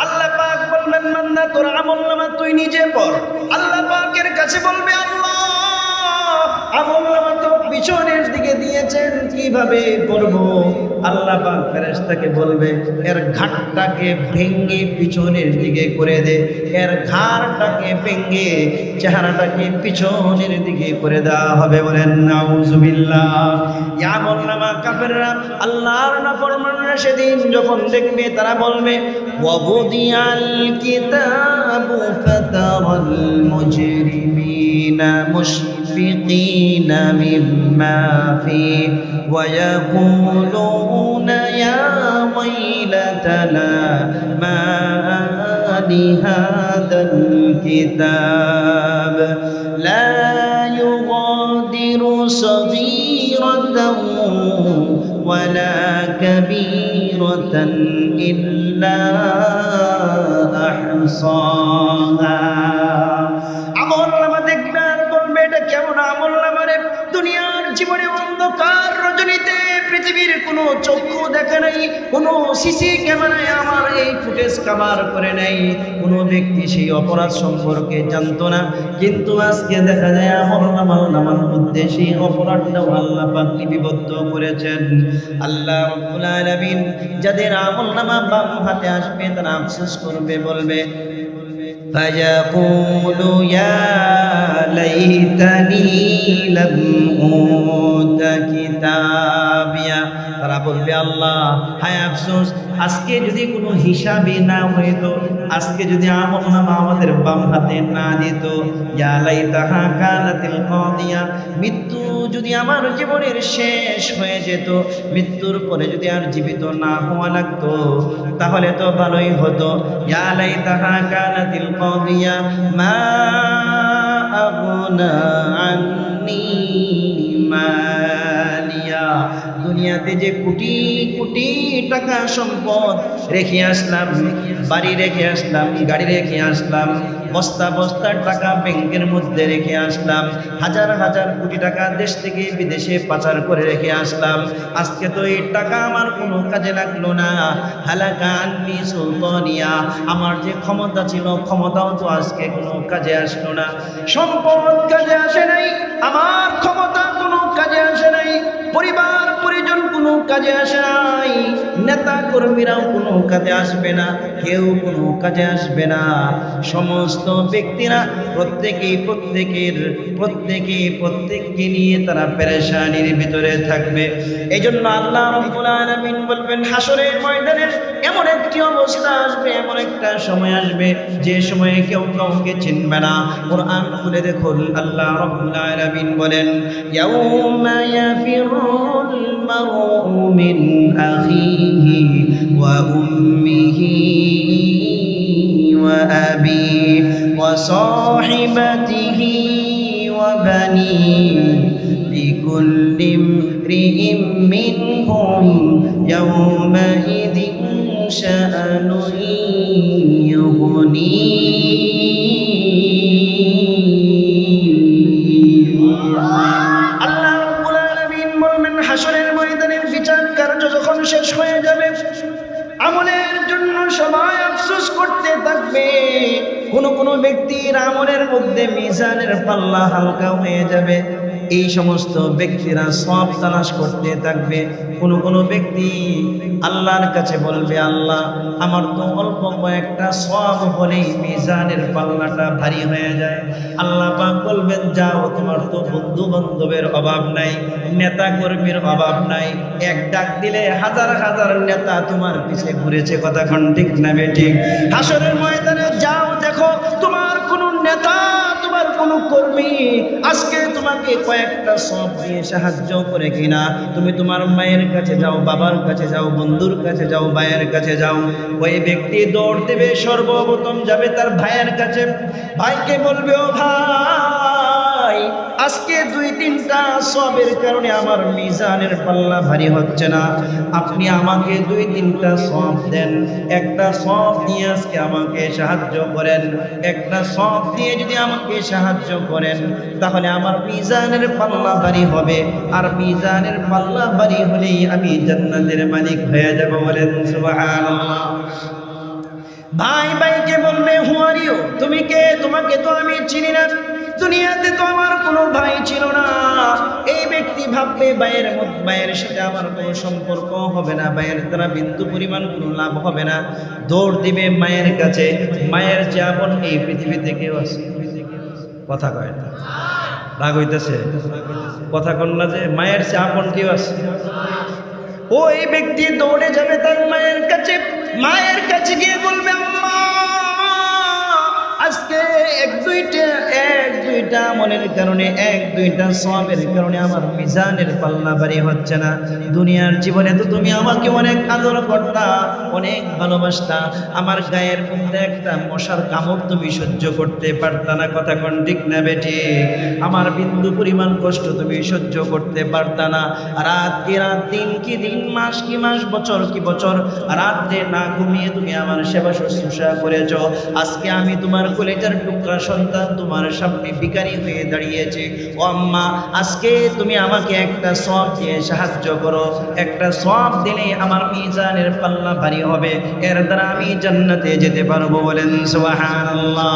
আল্লাহ পাক বলবেন বান্দা তোর আমলনামা তুই নিজে পড়। আল্লাহ পাকের কাছে বলবে আল্লাহ আমলনামা তো পিছনের দিকে দিয়েছেন, কিভাবে পড়বো? আল্লাহ পাক ফেরেশতাকে বলবে এর ঘাটটাকে ভেঙে পিছনের দিকে করে দে, এর ঘাড়টাকে ভেঙে চেহারাটাকে পিছনের দিকে করে দেওয়া হবে। বলেন নাউজুবিল্লাহ। ইয়া আমলনামা কাফেররা, আল্লাহর নাফরমানরা সেদিন যখন দেখবে তারা বলবে ওয়াবুদিয়াল কিতাবু ফাতারাল মুজরিমিনা মুশফিকিনা মিম্মা ফি ওয়া ইয়াকুলুনা ইয়া ওয়াইলাতানা মা লিহাদাল কিতাব লা ইউগাদিরু সগীরাতান ওয়ালা কাবীরাতান ইল্লা আহসাহা। আমলনামা দেখবে আর বলবে এটা কেমন আমলনামা রে? দুনিয়ার জীবনে অন্ধকার রজনীতে পৃথিবীর কোনো চক্ষু দেখে নাই, কোনো সিসি ক্যামেরায় আমার এই ফুটেজ কভার করে নাই, কোনো ব্যক্তি সেই অপরাধ সম্পর্কে জানতো না, কিন্তু আজকে দেখা যায় আমলনামার মধ্যে সেই অপরাধটাও আল্লাহ পাক লিপিবদ্ধ করেছেন। আল্লাহ রাব্বুল আলামিন যাদের আমলনামা বাম হাতে আসবে তারা আফসোস করবে, বলবে فيقول يا ليتني لم أوت كتابيا। তারা বলবে আল্লাহ হায় আফসোস, আজকে যদি কোনো হিসাবই না হইতো, আজকে যদি আমলনামা আমাদের বাম হাতে না দিত, ইয়া লাইতাহা কানাতিল কাদিয়া, মৃত্যু যদি আমার জীবনের শেষ হয়ে যেত, মৃত্যুর পরে যদি আর জীবিত না হওয়া লাগতো তাহলে তো ভালোই হতো। ইয়া লাইতাহা কানাতিল কাদিয়া মা আগনা আন্নী মালিয়া। দুনিয়াতে যে কোটি কোটি টাকা সম্পদ রেখে আসলাম, বাড়ি রেখে আসলাম, গাড়ি রেখে আসলাম, বস্তা বস্তা টাকা ব্যাংকের মধ্যে রেখে আসলাম, হাজার হাজার কোটি টাকা দেশ থেকে বিদেশে পাচার করে রেখে আসলাম, আজকে তো এই টাকা আমার কোনো কাজে লাগলো না। হালাকা আন্নি সুলতানিয়া, আমার যে ক্ষমতা ছিল ক্ষমতাও তো আজকে কোনো কাজে আসলো না। সম্পদ কাজে আসে নাই, আমার ক্ষমতা কোনো কাজে আসে নাই, পরিবার পরিজন কোনো কাজে আসে নাই, নেতা কর্মীরাও কোনো কাজে আসবে না, কেউ কোনো কাজে আসবে না। সমস্ত ব্যক্তিরা প্রত্যেককে নিয়ে তারা পেরেশানির ভিতরে থাকবে। এই জন্য আল্লাহ রাব্বুল আলামিন বলবেন হাসরের ময়দানে এমন একটি অবস্থা আসবে, এমন একটা সময় আসবে যে সময়ে কেউ কাউকে চিনবে না। কোরআন খুলে দেখুন, আল্লাহ রাব্বুল আলামিন বলেন ইয়াউমা ইয়াফিরুল মারউ মিন আখিহি ওয়া উম্মিহি ওয়া আবিহি ওয়া সাহিবাতিহি ওয়া بني لكل امرئ منهم يومئذ شأن يغنيه আল্লাহ রাব্বুল আলামিন বলেন হাসরের ময়দানের বিচার কার্য যখন শেষ হয়ে যাবে আমলের জন্য সবাই আফসোস করতে থাকবে কোন ব্যক্তির আমলের মধ্যে মিজানের পাল্লা হালকা হয়ে যাবে এই সমস্ত ব্যক্তিরা সওয়াব তালাশ করতে থাকবে কোন ব্যক্তি আল্লাহর কাছে বলবে আল্লাহ আমার তো অল্প কয়েকটা সওয়াব হলেই মিজানের পাল্লাটা ভারী হয়ে যায় আল্লাহ পাক বলবেন যাও তোমার তো বন্ধু বান্ধবের অভাব নাই নেতা কর্মীর অভাব নাই এক ডাক দিলে হাজার হাজার নেতা তোমার পিছে ঘুরেছে কথা কোন ঠিক না বেঠিক হাসরের ময়দানে যাও দেখো তোমার কোন নেতা তোমার কোন কর্মী আজকে তোমাকে কয়েকটা সওয়াব দিয়ে সাহায্য করে কিনা তুমি তোমার মায়ের কাছে যাও বাবার কাছে যাও বন্ধুর কাছে যাও ভাইয়ের কাছে যাও ওই ব্যক্তি দৌড় দেবে সর্বপ্রথম যাবে তার ভাইয়ের কাছে ভাইকে বলবে ও ভাই আজকে 2-3টা সওয়াবের কারণে আমার মিজানের পাল্লা ভারী হচ্ছে না আপনি আমাকে 2-3টা সওয়াব দেন একটা সওয়াব দিয়ে আজকে আমাকে সাহায্য করেন একটা সওয়াব দিয়ে যদি আমাকে সাহায্য করেন তাহলে আমার মিজানের পাল্লা ভারী হবে আর মিজানের পাল্লা ভারী হলেই আমি জান্নাতের মালিক হয়ে যাব বলেন সুবহানাল্লাহ ভাই ভাইকে বলবে হু আর ইউ তুমি কে তোমাকে তো আমি চিনি না দুনিয়াতে তো আমার কোনো ভাই ছিল না এই ব্যক্তি ভাববে ভাইয়ের সাথে আমার কোনো সম্পর্ক হবে না ভাইয়ের দ্বারা বিন্দু পরিমাণ কোনো লাভ হবে না দৌড় দিবে মায়ের কাছে মায়ের যে আপন এই পৃথিবীতে কেউ আছে কথা কয় না রাগ হইতেছে কথা কন না যে মায়ের যে আপন কেউ আছে ওই ব্যক্তি দৌড়ে যাবে তার মায়ের কাছে গিয়ে বলবে আম্মা আজকে এক দুইটা আমলের কারণে 1-2টা সওয়াবের কারণে আমার মিজানের পাল্লা ভারী হচ্ছে না দুনিয়ার জীবনে তো তুমি আমাকে অনেক আদর করতা অনেক ভালোবাসতা আমার গায়ের মধ্যে একটা মশার কামড় তুমি সহ্য করতে পারতা না কথা কোন ঠিক না বেটি আমার বিন্দু পরিমাণ কষ্ট তুমি সহ্য করতে পারতা না রাত কি রাত দিন কি দিন মাস কি মাস বছর কি বছর রাতে না ঘুমিয়ে তুমি আমার সেবা শুশ্রূষা করেছো আজকে আমি তোমার কলেজার টুকরা সন্তান তোমার সামনে ভিখারি হয়ে দাঁড়িয়েছে ও আম্মা আজকে তুমি আমাকে একটা সওয়াব দিয়ে সাহায্য করো একটা সওয়াব দিলে আমার মিজানের পাল্লা ভারী হবে এর দ্বারা আমি জান্নাতে যেতে পারবো বলেন সুবহানাল্লাহ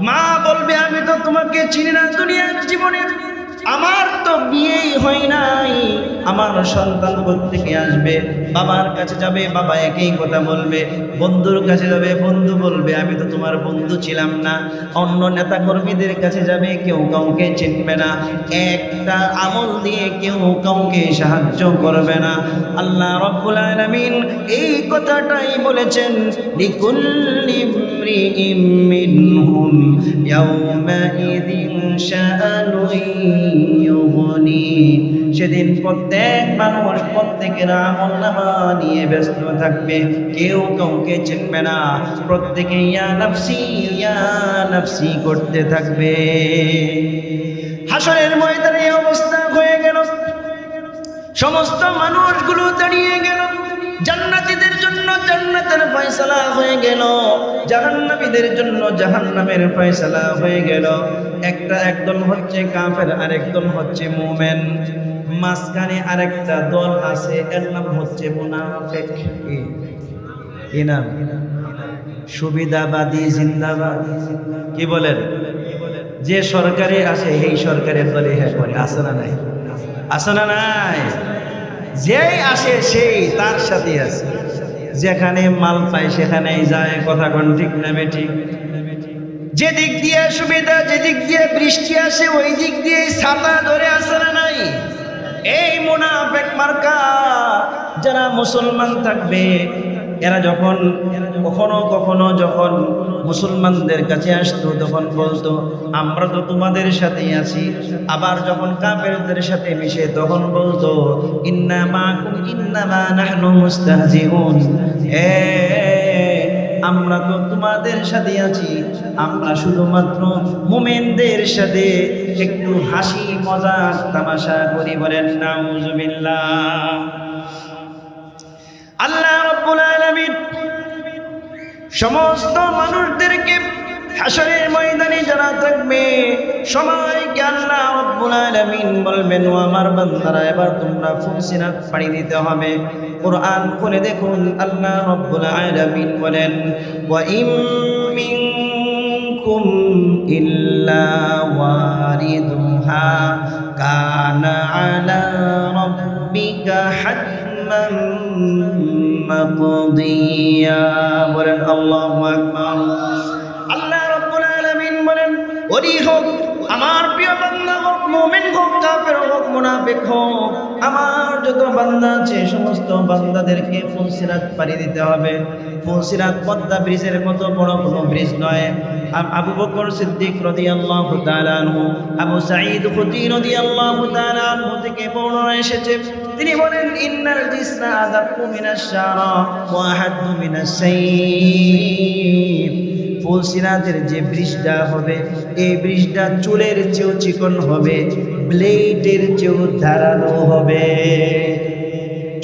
মা বলবে আমি তো তোমাকে চিনি না দুনিয়ার জীবনে আমার তো বিয়েই হয় নাই আমার সন্তান কোত্থেকে আসবে বাবার কাছে যাবে বাবা একই কথা বলবে বন্ধুর কাছে যাবে বন্ধু বলবে আমি তো তোমার বন্ধু ছিলাম না অন্য নেতা কর্মীদের কাছে যাবে কেউ কাউকে চিনবে না একটা আমল দিয়ে কেউ কাউকে সাহায্য করবে না আল্লাহ রাব্বুল আলামিন এই কথাটাই বলেছেন লিকুল্লি ইমরিইম মিনহুম ইয়াওমাইযিন শাআনুন ইউগনি সেদিন প্রত্যেক মানুষ প্রত্যেকের আমলনামা নিয়ে ব্যস্ত থাকবে কেউ কাউকে চিনবে না প্রত্যেকে ইয়া নাফসি করতে থাকবে হাসরের ময়দানে এই অবস্থা হয়ে গেল সমস্ত মানুষগুলো দাঁড়িয়ে গেল জান্নাতীদের জন্য জান্নাতের ফয়সালা হয়ে গেল জাহান্নামীদের জন্য জাহান্নামের ফয়সালা হয়ে গেল একদল হচ্ছে কাফের আর একদল হচ্ছে মুমিন মাঝখানে আরেকটা দল আছে এর নাম হচ্ছে মুনাফিক কি নাম সুবিধাবাদী জিন্দাবাদ কি বলেন যে সরকারে আসে এই সরকারের দলে হ্যাঁ করে আসে না নাই আসে না নাই যেই আসে সেই তার সাথে আছে যেখানে মাল পায় সেখানেই যায় কথা কোন ঠিক না বেঠিক যেদিক দিয়ে সুবিধা যেদিক দিয়ে বৃষ্টি আসে ওই দিক দিয়ে ছাতা ধরে আসে না নাই এই মুনাফিক মার্কা যারা মুসলমান থাকবে এরা যখন কখনো যখন মুসলমানদের কাছে আসতো তখন বলতো আমরা তো তোমাদের সাথেই আছি আবার যখন কাফেরদের সাথে মিশে তখন বলতো ইন্নামা নাহনু মুস্তাহজিউন আমরা তো তোমাদের সাথে আছি, আমরা শুধুমাত্র মুমিনদের সাথে একটু হাসি মজাক তামাশা করি। বলেন নাউজুবিল্লাহ। আল্লাহ রাব্বুল আলামিন সমস্ত মানুষদেরকে হাসরের ময়দানে যারা থাকবে সবাইকে আল্লাহ রাব্বুল আলামিন বলবেন, ও আমার বান্দারা এবার তোমরা ফুলসিরাত পাড়ি দিতে হবে। কোরআন খুলে দেখুন, আল্লাহ রাব্বুল আলামিন বলেন, ওয়া ইম মিনকুম ইল্লা ওয়ারিদুহা কানা আলা রাব্বিকা হাতমান মাকদিয়া। বলেন আল্লাহু আকবার। আল্লাহ রাব্বুল আলামিন বলেন, ওরি হোক আমার প্রিয় বান্দা, হোক মুমিন হোক কাফের হোক মুনাফিক হোক, আমার যত বান্দা আছে সমস্ত বান্দাদেরকে ফুলসিরাত পাড়ি দিতে হবে। ফুলসিরাত পদ্মা ব্রিজের মতো বড় কোনো ব্রিজ নয়। আবু বকর সিদ্দিক রাদিয়াল্লাহু তাআলা আনহু, আবু সাঈদ খুদরি রাদিয়াল্লাহু তাআলা আনহু থেকে বর্ণনা এসেছে, তিনি বলেন, ইন্নাল জিসনা আযাকু মিনাশ শারা ওয়া আহাদ্দু মিনাস সাইফ। ফুলসিরাতের যে ব্রিজটা হবে, এই ব্রিজটা চুলের চেয়েও চিকন হবে, ব্লেডের চেয়েও ধারালো হবে।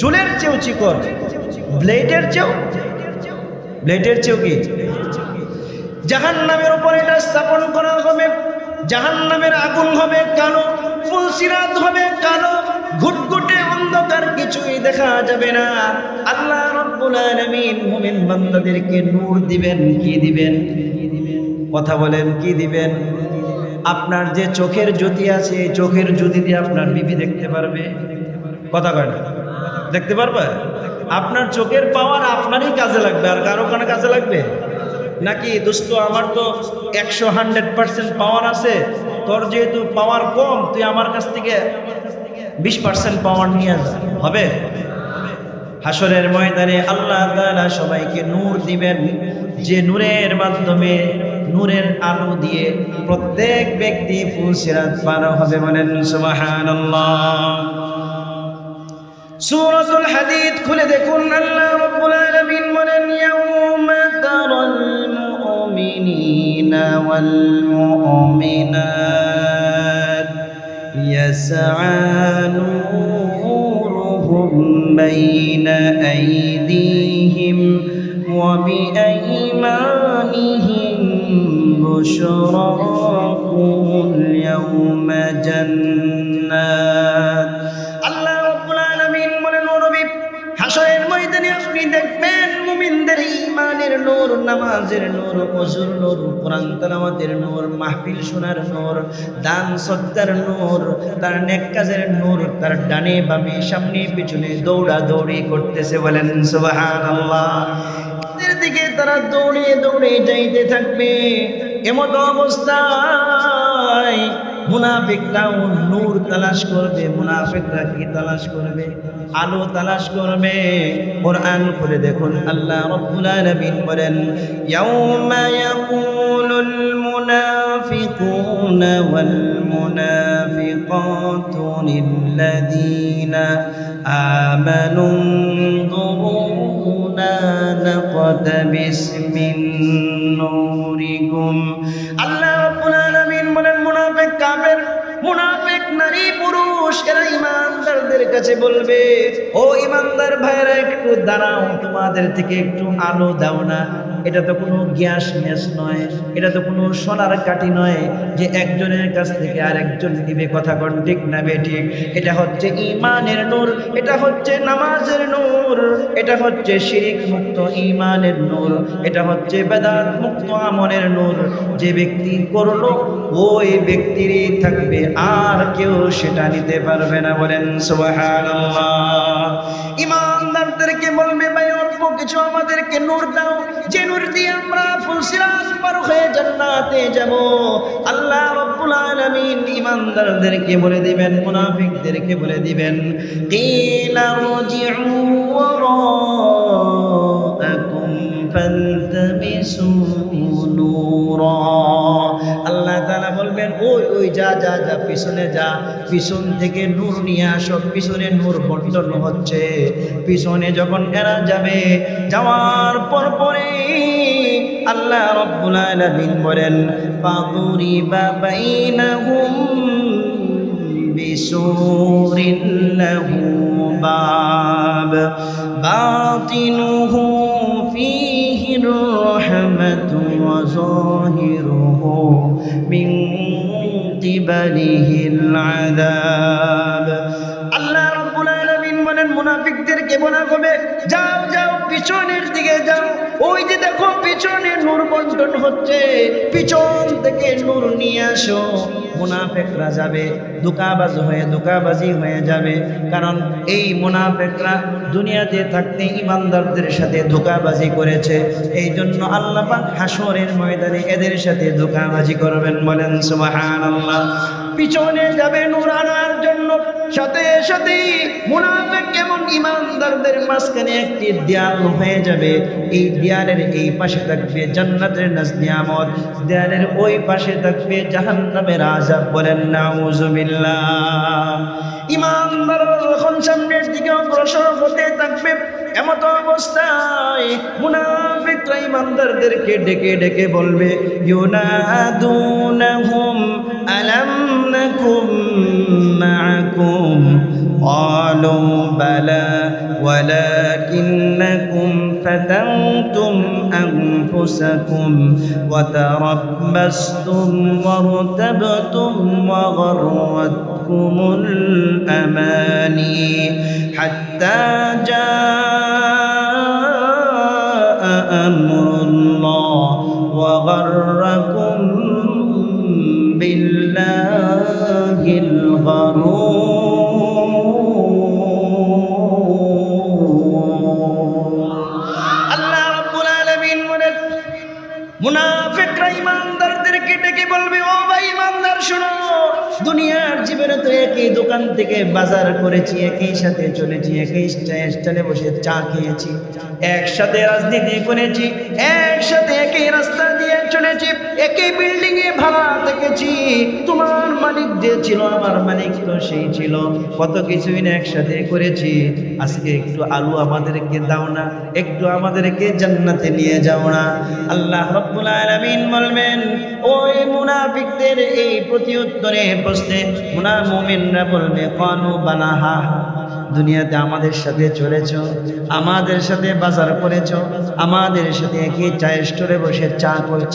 চুলের চেয়েও চিকন, ব্লেডের চেয়েও কি? জাহান্নামের উপর এটা স্থাপন করা হবে। জাহান্নামের আগুন হবে কালো, ফুলসিরাত হবে কালো, ঘুটঘুটে অন্ধকার, কিছুই দেখা যাবে না। আল্লাহ রাব্বুল আলামিন মুমিন বান্দাদেরকে নূর দিবেন। কি দিবেন? কথা বলেন, কি দিবেন? আপনার যে চোখের জ্যোতি আছে, চোখের জ্যোতি দিয়ে আপনার বিবি দেখতে পারবে। কথা কয় না? দেখতে পারবে? আপনার চোখের পাওয়ার আপনারই কাজে লাগবে, আর কারো কারো কাজে লাগবে নাকি? দোস্ত, আমার তো 100% পাওয়ার আছে, তোর যেহেতু পাওয়ার কম, তুই আমার কাছ থেকে 20% পাওয়ার নিয়ে যা, হবে? হাসরের ময়দানে আল্লাহ তাআলা সবাইকে নূর দিবেন, যে নূরের মাধ্যমে, নূরের আলো দিয়ে প্রত্যেক ব্যক্তি ফুলসিরাত পার হবে। বলেন সুবহানাল্লাহ। সূরাতুল হাদীদ খুলে দেখুন, আল্লাহ রাব্বুল আলামিন বলেন, ইয়াউমা তারাল মুমিনিনা ওয়াল মুমিনাত ইয়াসআ নূরুহুম বাইনা আইদিহিম ওয়া বিআইমানিহিম বুশরাকুল ইয়াউমা জান্নাত। আল্লাহ রাব্বুল আলামিন বলেন, ও নবী, হাসরের ময়দানে আপনি দেখবেন মুমিনদের ঈমানের নূর, নামাজের নূর, ওযুর নূর, কোরআন তেলাওয়াতের নূর, মাহফিল শোনার নূর, দান সদকার নূর, তার নেক কাজের নূর, তার ডানে বামে সামনে পিছনে দৌড়াদৌড়ি করতেছে। বলেন সুবহানাল্লাহ। এর দিকে তারা দৌড়ে দৌড়ে যাইতে থাকবে। এমত অবস্থায় মুনাফিকরাও নূর তালাশ করবে। মুনাফিকরা কি তালাশ করবে? আলো তালাশ করবে। কোরআন খুলে দেখুন, আল্লাহ রাব্বুল আলামিন বলেন, ইয়াউমা ইয়াকুলুল মুনাফিকুনা ওয়াল মুনাফিকাতু লিল্লাযীনা আমানু انظرونا نقتبس من نوركم। আল্লাহ রাব্বুল আলামিন বলেন, মুনাফিক কাফের, মুনাফিক নারী পুরুষ, এরা ঈমানদারদের কাছে বলবে, ও ঈমানদার ভাইরা, একটু দাঁড়াও, তোমাদের থেকে একটু আলো দাও না। এটা তো কোনো গ্যাস ম্যাস নয়, এটা তো কোনো সোনার কাঠি নয় যে একজনের কাছ থেকে আরেকজন দিবে। কথা কোন ঠিক না বেঠিক? এটা হচ্ছে ঈমানের নূর, এটা হচ্ছে নামাজের নূর, এটা হচ্ছে শিরিক মুক্ত ঈমানের নূর, এটা হচ্ছে বেদাত মুক্ত আমলের নূর। যে ব্যক্তি করলো ওই ব্যক্তিরই থাকবে, আর কেউ সেটা নিতে পারবে না। বলেন সুবহানাল্লাহ। ঈমানদারদেরকে বলবে, ভাই অল্প কিছু আমাদেরকে নূর দাও, যে নূর দিয়ে আমরা ফুলসিরাত পার হয়ে জান্নাতে যাব। আল্লাহ রাব্বুল আলামিন ঈমানদারদেরকে বলে দিবেন, মুনাফিকদেরকে বলে দিবেন, কিলা রজিউ ওয়ারাআকুম ফালতামিসু নূরা। আল্লাহ তাআলা বলবেন, ওই যা যা যা পিছনে যা, পিছন থেকে নূর নিয়ে আসো, পিছনে নূর বন্টন হচ্ছে। পিছনে যখন এরা যাবে, যাওয়ার পরে আল্লাহ রাব্বুল আলামিন বলেন ফাদুরিবা বাইনাহুম বিসুরিন লাহু বাব বাতিনুহু ফীহির রাহমাতু ওয়া যাহিরুহু মিন কিবালিহিল আযাব। আল্লাহ রাব্বুল আলামিন বলেন মুনাফিকদেরকে বলা হবে, যাও যাও পিছনের দিকে যাও, ওই যে দেখো পিছনে নূর বন্টন হচ্ছে, পিছন থেকে নূর নিয়ে আসো। মুনাফিকরা যাবে ধোঁকাবাজি হয়ে যাবে, কারণ এই মুনাফিকরা দুনিয়াতে থাকতে ইমানদারদের সাথে ধোঁকাবাজি করেছে। এই জন্য আল্লাহ পাক হাসরের ময়দানে এদের সাথে ধোঁকাবাজি করবেন, বলেন সুবহানাল্লাহ। পিছনে যাবে নূর আনার জন্য, সাথে সাথে মুনাফিক কেমন ইমানদারদের মাঝখানে একটি দেয়াল হয়ে যাবে। এই দেয়ালের এই পাশে থাকবে জান্নাতের নিয়ামত, দেয়ালের ওই পাশে থাকবে জাহান্নামের আযাব, বলেন নাউযুবিল্লাহ। ইমানদাররা যখন সামনের দিকে অগ্রসর হতে থাকবে, এমত অবস্থায় মুনাফিকরা ইমানদারদেরকে ডেকে ডেকে বলবে, ইউনাদুনাহুম আলাম নাকুম মাআকুম ক্বালু বালা ওয়ালাকিন্নাকুম ফাতানতুম আনফুসাকুম ওয়া তারাব্বাসতুম ওয়ারতাবতুম ওয়া গররাতকুমুল আমানি হাত্তা আমরুল্লাহ ওয়া গাররাকুম বিল্লাহিল গারুর। আল্লাহ রাব্বুল আলামিন বলেন মুনাফিকরা ইমানদারদেরকে ডেকে বলবে, ও ভাই ইমানদার শোনো, দুনিয়ার জীবনে তো একই দোকান থেকে বাজার করেছি, একই সাথে চলেছি, একই স্ট্যান্ডে বসে চা খেয়েছি, একসাথে রাজনীতি করেছি, একসাথে একই রাস্তা দিয়ে চলেছি, একই বিল্ডিং এ ভাড়া থেকেছি। তোমার মালিক যে ছিল আমার মালিক তো সেই ছিল, কত কিছুই না একসাথে করেছি। আজকে একটু আলু আমাদেরকে দাও না, একটু আমাদেরকে জান্নাতে নিয়ে যাও না। আল্লাহ রাব্বুল আলামিন বলবেন, ওই মুনাফিকদের এই প্রত্যুত্তরে প্রশ্নে মুমিনরা বলবে, কানু বালাহা, দুনিয়াতে আমাদের সাথে চলেছ, আমাদের সাথে বাজার করেছ, আমাদের সাথে একই চায়ের স্টোরে বসে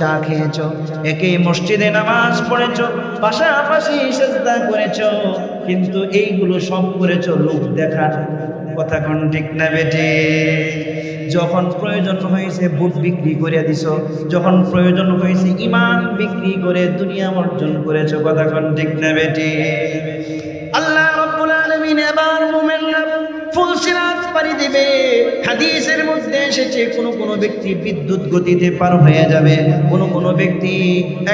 চা খেয়েছ, একই মসজিদে নামাজ পড়েছ, পাশাপাশি সিজদা করেছ, কিন্তু এইগুলো সব করেছ লোক দেখার। কথা কোন ঠিক না বেটে? যখন প্রয়োজন হয়েছে বুট বিক্রি করে দিছ, যখন প্রয়োজন হয়েছে ঈমান বিক্রি করে দুনিয়া অর্জন করেছ। কথা কোন ঠিক না বেটে? আল্লাহ রাব্বুল আলামিন এবার মুমিনরা ফুলসিরাত পাড়ি দিবে। হাদিসের মধ্যে এসেছে কোন ব্যক্তি বিদ্যুৎ গতিতে পার হয়ে যাবে, কোন ব্যক্তি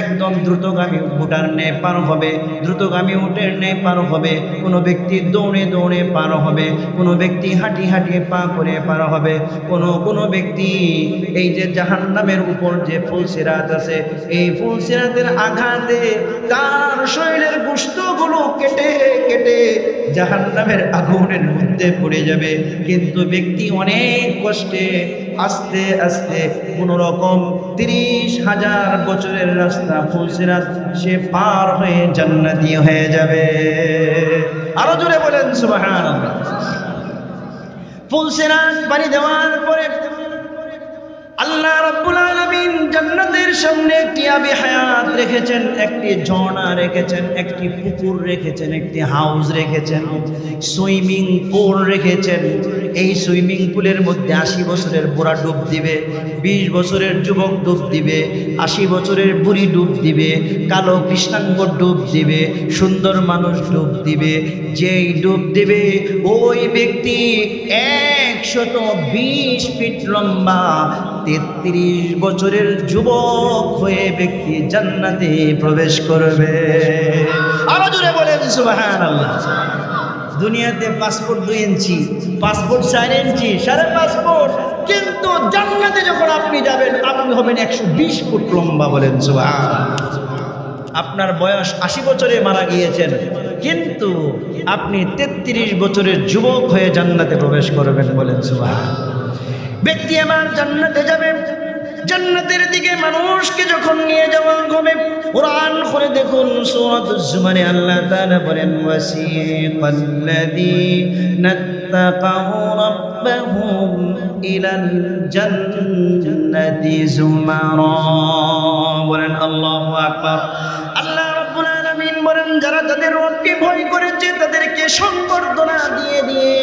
একদম দ্রুতগামী উটের ন্যায় পার হবে, দ্রুতগামী উটের ন্যায় পার হবে, কোন ব্যক্তি দৌড়ে দৌড়ে পার হবে, কোন ব্যক্তি হাঁটি হাঁটি পা করে পার হবে, কোন ব্যক্তি এই যে জাহান্নামের উপর যে ফুলসিরাত আছে, এই ফুলসিরাতের আঘাতে তার শরীরের গোশতগুলো কেটে কেটে জাহান্নামের আগুনের মধ্যে পড়ে যাবে। কিন্তু ব্যক্তি অনেক কষ্টে আস্তে আস্তে কোনো রকম 30,000 বছরের রাস্তা ফুলসিরাত সে পার হয়ে জান্নাতি হয়ে যাবে। আরো জোরে বলেন সুবহানাল্লাহ। ফুলসিরাত পাড়ি দেওয়ার পরে আল্লাহ রাব্বুল আলামিন জান্নাতের সামনে একটি আবি হায়াত রেখেছেন, একটি ঝর্ণা রেখেছেন, একটি পুকুর রেখেছেন, একটি হাউস রেখেছেন, সুইমিং পুল রেখেছেন। এই সুইমিং পুলের মধ্যে 80 বছরের বুড়া ডুব দিবে, 20 বছরের যুবক ডুব দিবে, 80 বছরের বুড়ি ডুব দিবে, কালো কৃষ্ণাঙ্গ ডুব দিবে, সুন্দর মানুষ ডুব দিবে। যেই ডুব দিবে ওই ব্যক্তি 120 ফিট লম্বা 33 বছরের যুবক হয়ে ব্যক্তি জান্নাতে প্রবেশ করবে। আরো জোরে বলেন সুবহানাল্লাহ। দুনিয়াতে পাসপোর্ট 2 ইঞ্চি, পাসপোর্ট 4 ইঞ্চি, সাড়ে পাসপোর্ট, কিন্তু জান্নাতে যখন আপনি যাবেন আপনি হবেন 120 ফুট লম্বা। বলেন সুবহানাল্লাহ। আপনার বয়স 80 বছরে মারা গিয়েছেন, কিন্তু আপনি 33 বছরের যুবক হয়ে জান্নাতে প্রবেশ করবেন, বলেন সুবহানাল্লাহ। ব্যক্তি আমার জান্নাতে যাবে, জান্নাতের দিকে মানুষকে যখন নিয়ে যাওয়া হবে, কোরআন করে দেখুন সূরাতুজ জুমারে আল্লাহ তাআলা বলেন, ওয়াসিকাল্লাযীনা তাকাউ রাব্বাহুম ইলাল জান্নাতি যুমারা, বলেন আল্লাহু আকবার। আল্লাহ রাব্বুল আলামিন বলেন, যারা তাদের রবকে ভয় করেছে তাদেরকে সংবর্ধনা দিয়ে দিয়ে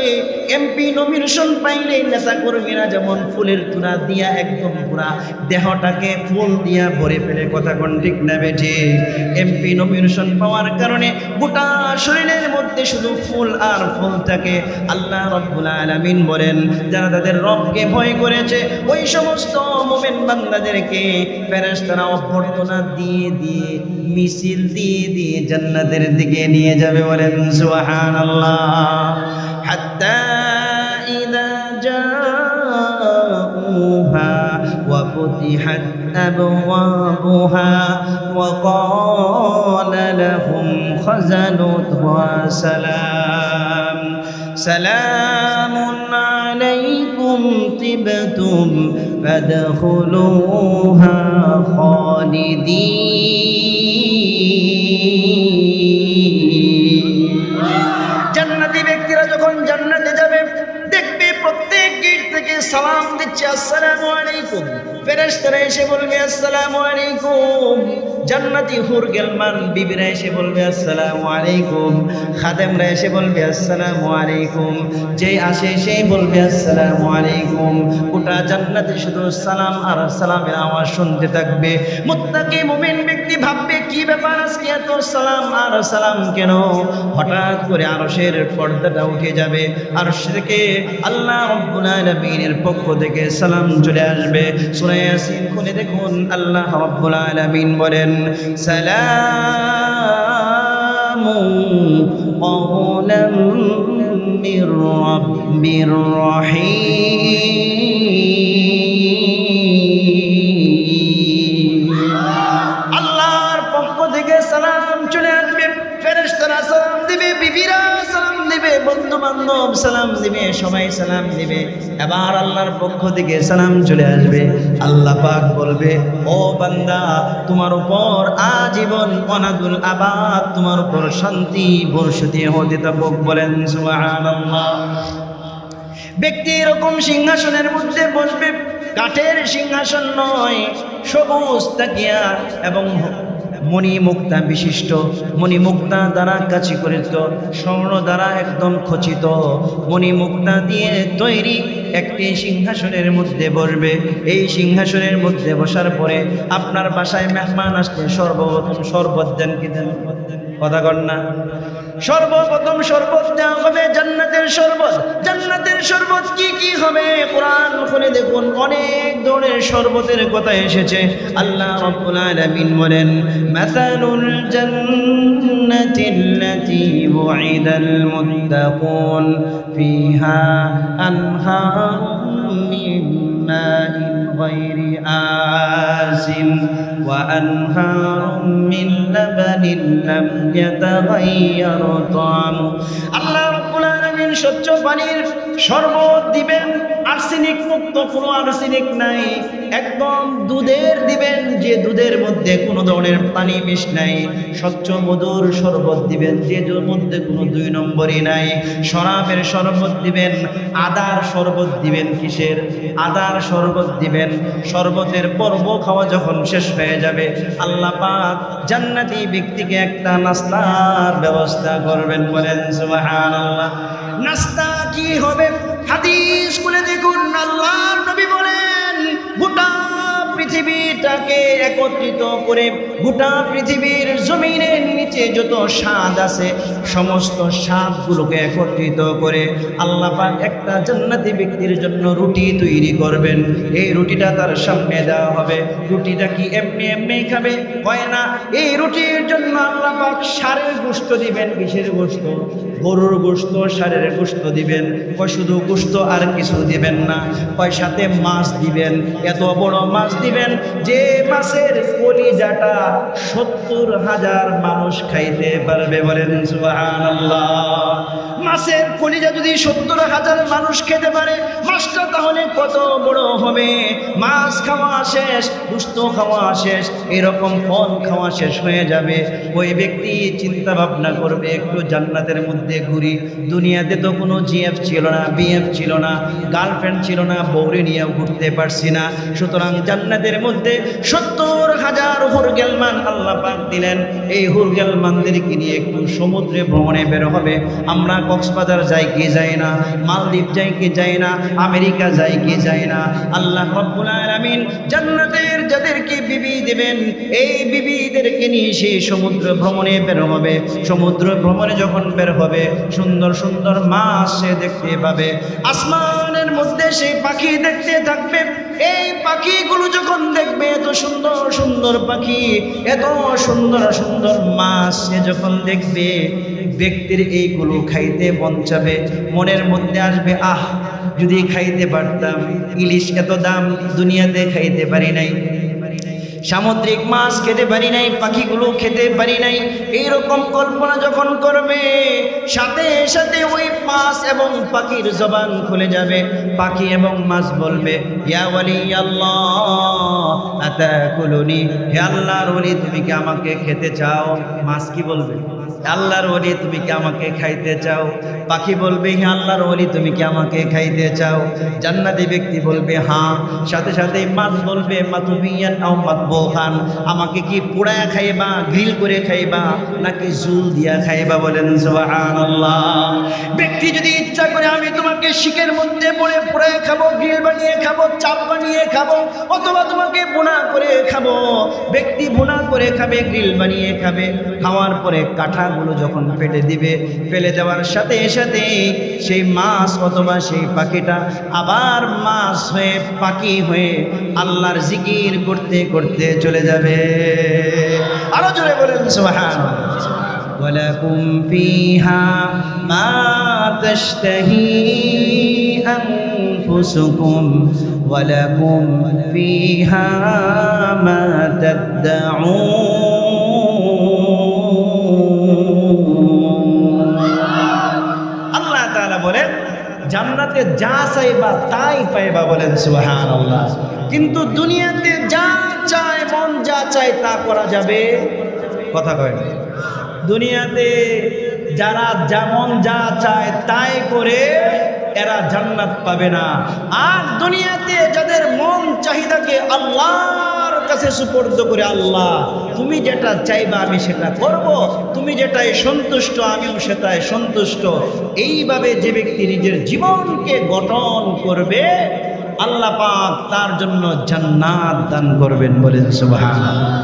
এমপি নমিনেশন পাইলে নেতা কর্মীরা যেমন ফুলের তুরা দিয়া একদম পুরা দেহটাকে ফুল দিয়া ভরে ফেলে, কথা কোন ঠিক না বেঠি? এমপি নমিনেশন পাওয়ার কারণে গোটা শরীরের মধ্যে শুধু ফুল আর ফুল থাকে। আল্লাহ রাব্বুল আলামিন বলেন, যারা তাদের রবকে ভয় করেছে ওই সমস্ত মুমিন বান্দাদেরকে ফেরেশতারা অভ্যর্থনা দিয়ে দিয়ে মিছিল দিয়ে দিয়ে জান্নাতের দিকে নিয়ে যাবে, বলেন সুবহানাল্লাহ। হাত্তা ইযা জাউহা ওয়া ফুতিহাত আবওয়াবুহা ওয়া ক্বালা লাহুম খাযানুহা সালাম সালামুন আলাইকুম তিবতুম ফাদখুলুহা খালিদিন। জান্নাতি ব্যক্তিরা যখন জান্নাতে যাবে দেখবে প্রত্যেক গেট থেকে সালাম দিচ্ছে, আসসালামু আলাইকুম। ফেরেশতারা এসে বলবে আসসালামু আলাইকুম। জান্নাতি হুর গেলমান বিবিরা এসে বলবে আসসালামু আলাইকুম। খাদেমরা এসে বলবে আসসালামু আলাইকুম। যেই আসে সেই বলবে আসসালামু আলাইকুম। গোটা জান্নাতে শুধু সালাম আর সালামের আওয়াজ শুনতে থাকবে। মুত্তাকি মুমিন ব্যক্তি ভাববে, কি ব্যাপার আজকে এত সালাম আর সালাম কেন? হঠাৎ করে আরশের পর্দাটা উঠে যাবে, আরশ থেকে আল্লাহ রাব্বুল আলামিনের পক্ষ থেকে সালাম চলে আসবে। সূরা ইয়াসিন খুলে দেখুন, আল্লাহ রাব্বুল আলামিন বলেন, সালামু ক্বাওলাম মির রাব্বির রহিম। আল্লাহর পক্ষ থেকে সালাম চলে আসবে, ফেরেশতারা সালাম দিবে, বিবিরা সালাম দিবে, বন্ধু বান্ধব সালাম দিবে, সবাই সালাম দিবে। এবার আল্লাহর পক্ষ থেকে সালাম চলে আসবে। আল্লাহ পাক বলবে, ও বান্দা, তোমার উপর আজীবন অনাদুল আবাদ তোমার উপর শান্তি বর্ষিত হতে থাকুক, বলেন সুবহানাল্লাহ। ব্যক্তি এরকম সিংহাসনের মধ্যে বসবে, কাঠের সিংহাসন নয়, সবুজ তাকিয়া এবং মণিমুক্তা বিশিষ্ট, মণিমুক্তা দ্বারা কাচিকরিত, স্বর্ণ দ্বারা একদম খচিত, মণিমুক্তা দিয়ে তৈরি একটি সিংহাসনের মধ্যে বসবে। এই সিংহাসনের মধ্যে বসার পরে আপনার বাসায় মেহমান আসলে সর্বপ্রথম শরবত দেন, কি দেন? কথা কন না? সর্বপ্রথম শরবত দেওয়া হবে, জান্নাতের শরবত। জান্নাতের শরবত কি কি হবে? কোরআন খুলে দেখুন, অনেক ধরনের শরবতের কথা এসেছে। আল্লাহ রাব্বুল আলামিন বলেন, মাসালুল জান্নাতিল্লাতী ওয়াইদাল মুত্তাকুন ফিহা আনহারুম মিন মাইন গায়রি আসিন ওয়া আনহারুম মিন লাবানিন লাম ইয়াতাগায়্যার তা'আমু। আল্লাহ রাব্বুল আলামিন স্বচ্ছ পানির শরবত দিবেন, আর্সেনিক মুক্ত, কোনো আর্সেনিক নাই, একদম দুধের দিবেন, যে দুধের মধ্যে কোনো ধরনের পানি মিশ নাই। স্বচ্ছ মধুর শরবত দিবেন, যে মধ্যে কোনো 2 নম্বরই নাই। শরাবের শরবত দিবেন, আদার শরবত দিবেন। কিসের? আদার শরবত দিবেন। শরবতের পর্ব খাওয়া যখন শেষ হয়ে যাবে, আল্লাহ পাক জান্নাতি ব্যক্তিকে একটা নাস্তার ব্যবস্থা করবেন, বলেন সুবহানাল্লাহ। নাস্তা কি হবে? হাদিস খুলে দেখুন, আল্লাহর নবী বলেন, গোটা পৃথিবীটাকে একত্রিত করে, গোটা পৃথিবীর জমিনের নিচে যত স্বাদ আছে সমস্ত স্বাদগুলোকে একত্রিত করে আল্লাহ পাক একটা জান্নাতি ব্যক্তির জন্য রুটি তৈরি করবেন। এই রুটিটা তার সামনে দেওয়া হবে। রুটিটা কি এমনি এমনি খাবে? হয় না। এই রুটির জন্য আল্লাহ পাক ষাঁড়ের গোশত দিবেন। কিসের গোশত? গরুর গোশত, ষাঁড়ের গোশত দিবেন। কয় শুধু গোশত আর কিছু দিবেন না, কয় সাথে মাছ দিবেন। এত বড় মাছ দিবেন যে মাছের কলিজাটা 70,000 মানুষ খাইতে পারবে। বলেন সুবহানাল্লাহ। মাছের কলিজা যদি 70,000 মানুষ খেতে পারে, মাছটা তাহলে কত বড় হবে। মাছ খাওয়া শেষ, গোশত খাওয়া শেষ, এরকম ফল খাওয়া শেষ হয়ে যাবে। ওই ব্যক্তি চিন্তা ভাবনা করবে, একটু জান্নাতের মধ্যে ঘুরি। দুনিয়াতে তো কোনো জিএফ ছিল না, বিএফ ছিল না, গার্লফ্রেন্ড ছিল না, বউরে নিয়েও ঘুরতে পারছি না। সুতরাং জান্নাতের মধ্যে 70,000 হুরগেলমান আল্লাহ পাক দিলেন। এই হুরগেলমানদেরকে নিয়ে একটু সমুদ্রে ভ্রমণে বের হবে। আমরা কক্সবাজার যাই কি যাই না, মালদ্বীপ যাই কি যাই না, আমেরিকা যাই কি যাই না। আল্লাহ রাব্বুল আলামিন জান্নাতের যাদেরকে বিবি দিবেন, এই বিবিদেরকে নিয়ে সেই সমুদ্র ভ্রমণে বের হবে। সমুদ্র ভ্রমণে যখন বের হবে, সুন্দর সুন্দর মাছ সে দেখতে পাবে। আসমানের মধ্যে সেই পাখি দেখতে থাকবে। এই পাখিগুলো যখন দেখবে, এত সুন্দর সুন্দর পাখি, এত সুন্দর সুন্দর মাছ সে যখন দেখবে, ব্যক্তির এইগুলো খাইতে মন চাবে। মনের মধ্যে আসবে, আহ যদি খাইতে পারতাম, ইলিশ এত দাম, দুনিয়াতে খাইতে পারি নাই, সামুদ্রিক মাছ খেতে পারি নাই, পাখিগুলো খেতে পারি নাই। এইরকম কল্পনা যখন করবে, সাথে সাথে ওই মাছ এবং পাখির জবান খুলে যাবে। পাখি এবং মাছ বলবে, ইয়া ওয়ালি আল্লাহ আতাকুলুনি, হে আল্লাহর ওলি তুমি কি আমাকে খেতে চাও? মাছ কি বলবে? আল্লাহর ওলি তুমি কি আমাকে খাইতে চাও? পাখি বলবে, হে আল্লাহর ওলি তুমি কি আমাকে খাইতে চাও? জান্নাতি ব্যক্তি বলবে হ্যাঁ। সাথে সাথে মাছ বলবে, মাতুবিয়ান আও মাতবুখান, আমাকে কি পোড়ায়া খাইবা, গ্রিল করে খাইবা, নাকি জুল দিয়া খাইবা? বলেন সুবহানাল্লাহ। ব্যক্তি যদি ইচ্ছা করে, আমি তোমাকে শিকের মধ্যে পড়ে পোড়ায়া খাবো, গ্রিল বানিয়ে খাবো, চাপ বানিয়ে খাবো, অথবা তোমাকে ভুনা করে খাবো। ব্যক্তি ভুনা করে খাবে, গ্রিল বানিয়ে খাবে। খাওয়ার পরে কাঁঠাগুলো যখন ফেলে দিবে, ফেলে দেওয়ার সাথে সাথে সেই মাছ অথবা সেই পাখিটা আবার মাছ হয়ে, পাখি হয়ে আল্লাহর জিকির করতে করতে চলে যাবে। আরো জোরে বলেন সুবহানাল্লাহ। ওয়ালাকুম ফিহা মা তাশতাহি আনফুসুকুম ওয়ালাকুম ফিহা মা তাদউন। আল্লাহ তাআলা বলেন, জান্নাতে যা চাইবা তাই পাইবা। বলেন সুবহানাল্লাহ। কিন্তু দুনিয়াতে যা চায়, মন যা চায় তা করা যাবে? কথা কয় না। দুনিয়াতে যারা যেমন যা চায় তাই করে, এরা জান্নাত পাবে না। আর দুনিয়াতে যাদের মন চাহিদাকে আল্লাহর কাছে সুপর্দ করে, আল্লাহ তুমি যেটা চাইবা আমি সেটা করব, তুমি যেটাই সন্তুষ্ট আমিও সেটাই সন্তুষ্ট, এইভাবে যে ব্যক্তি নিজের জীবনকে গঠন করবে, আল্লাহ পাক তার জন্য জান্নাত দান করবেন। বলেন সুবহানাল্লাহ।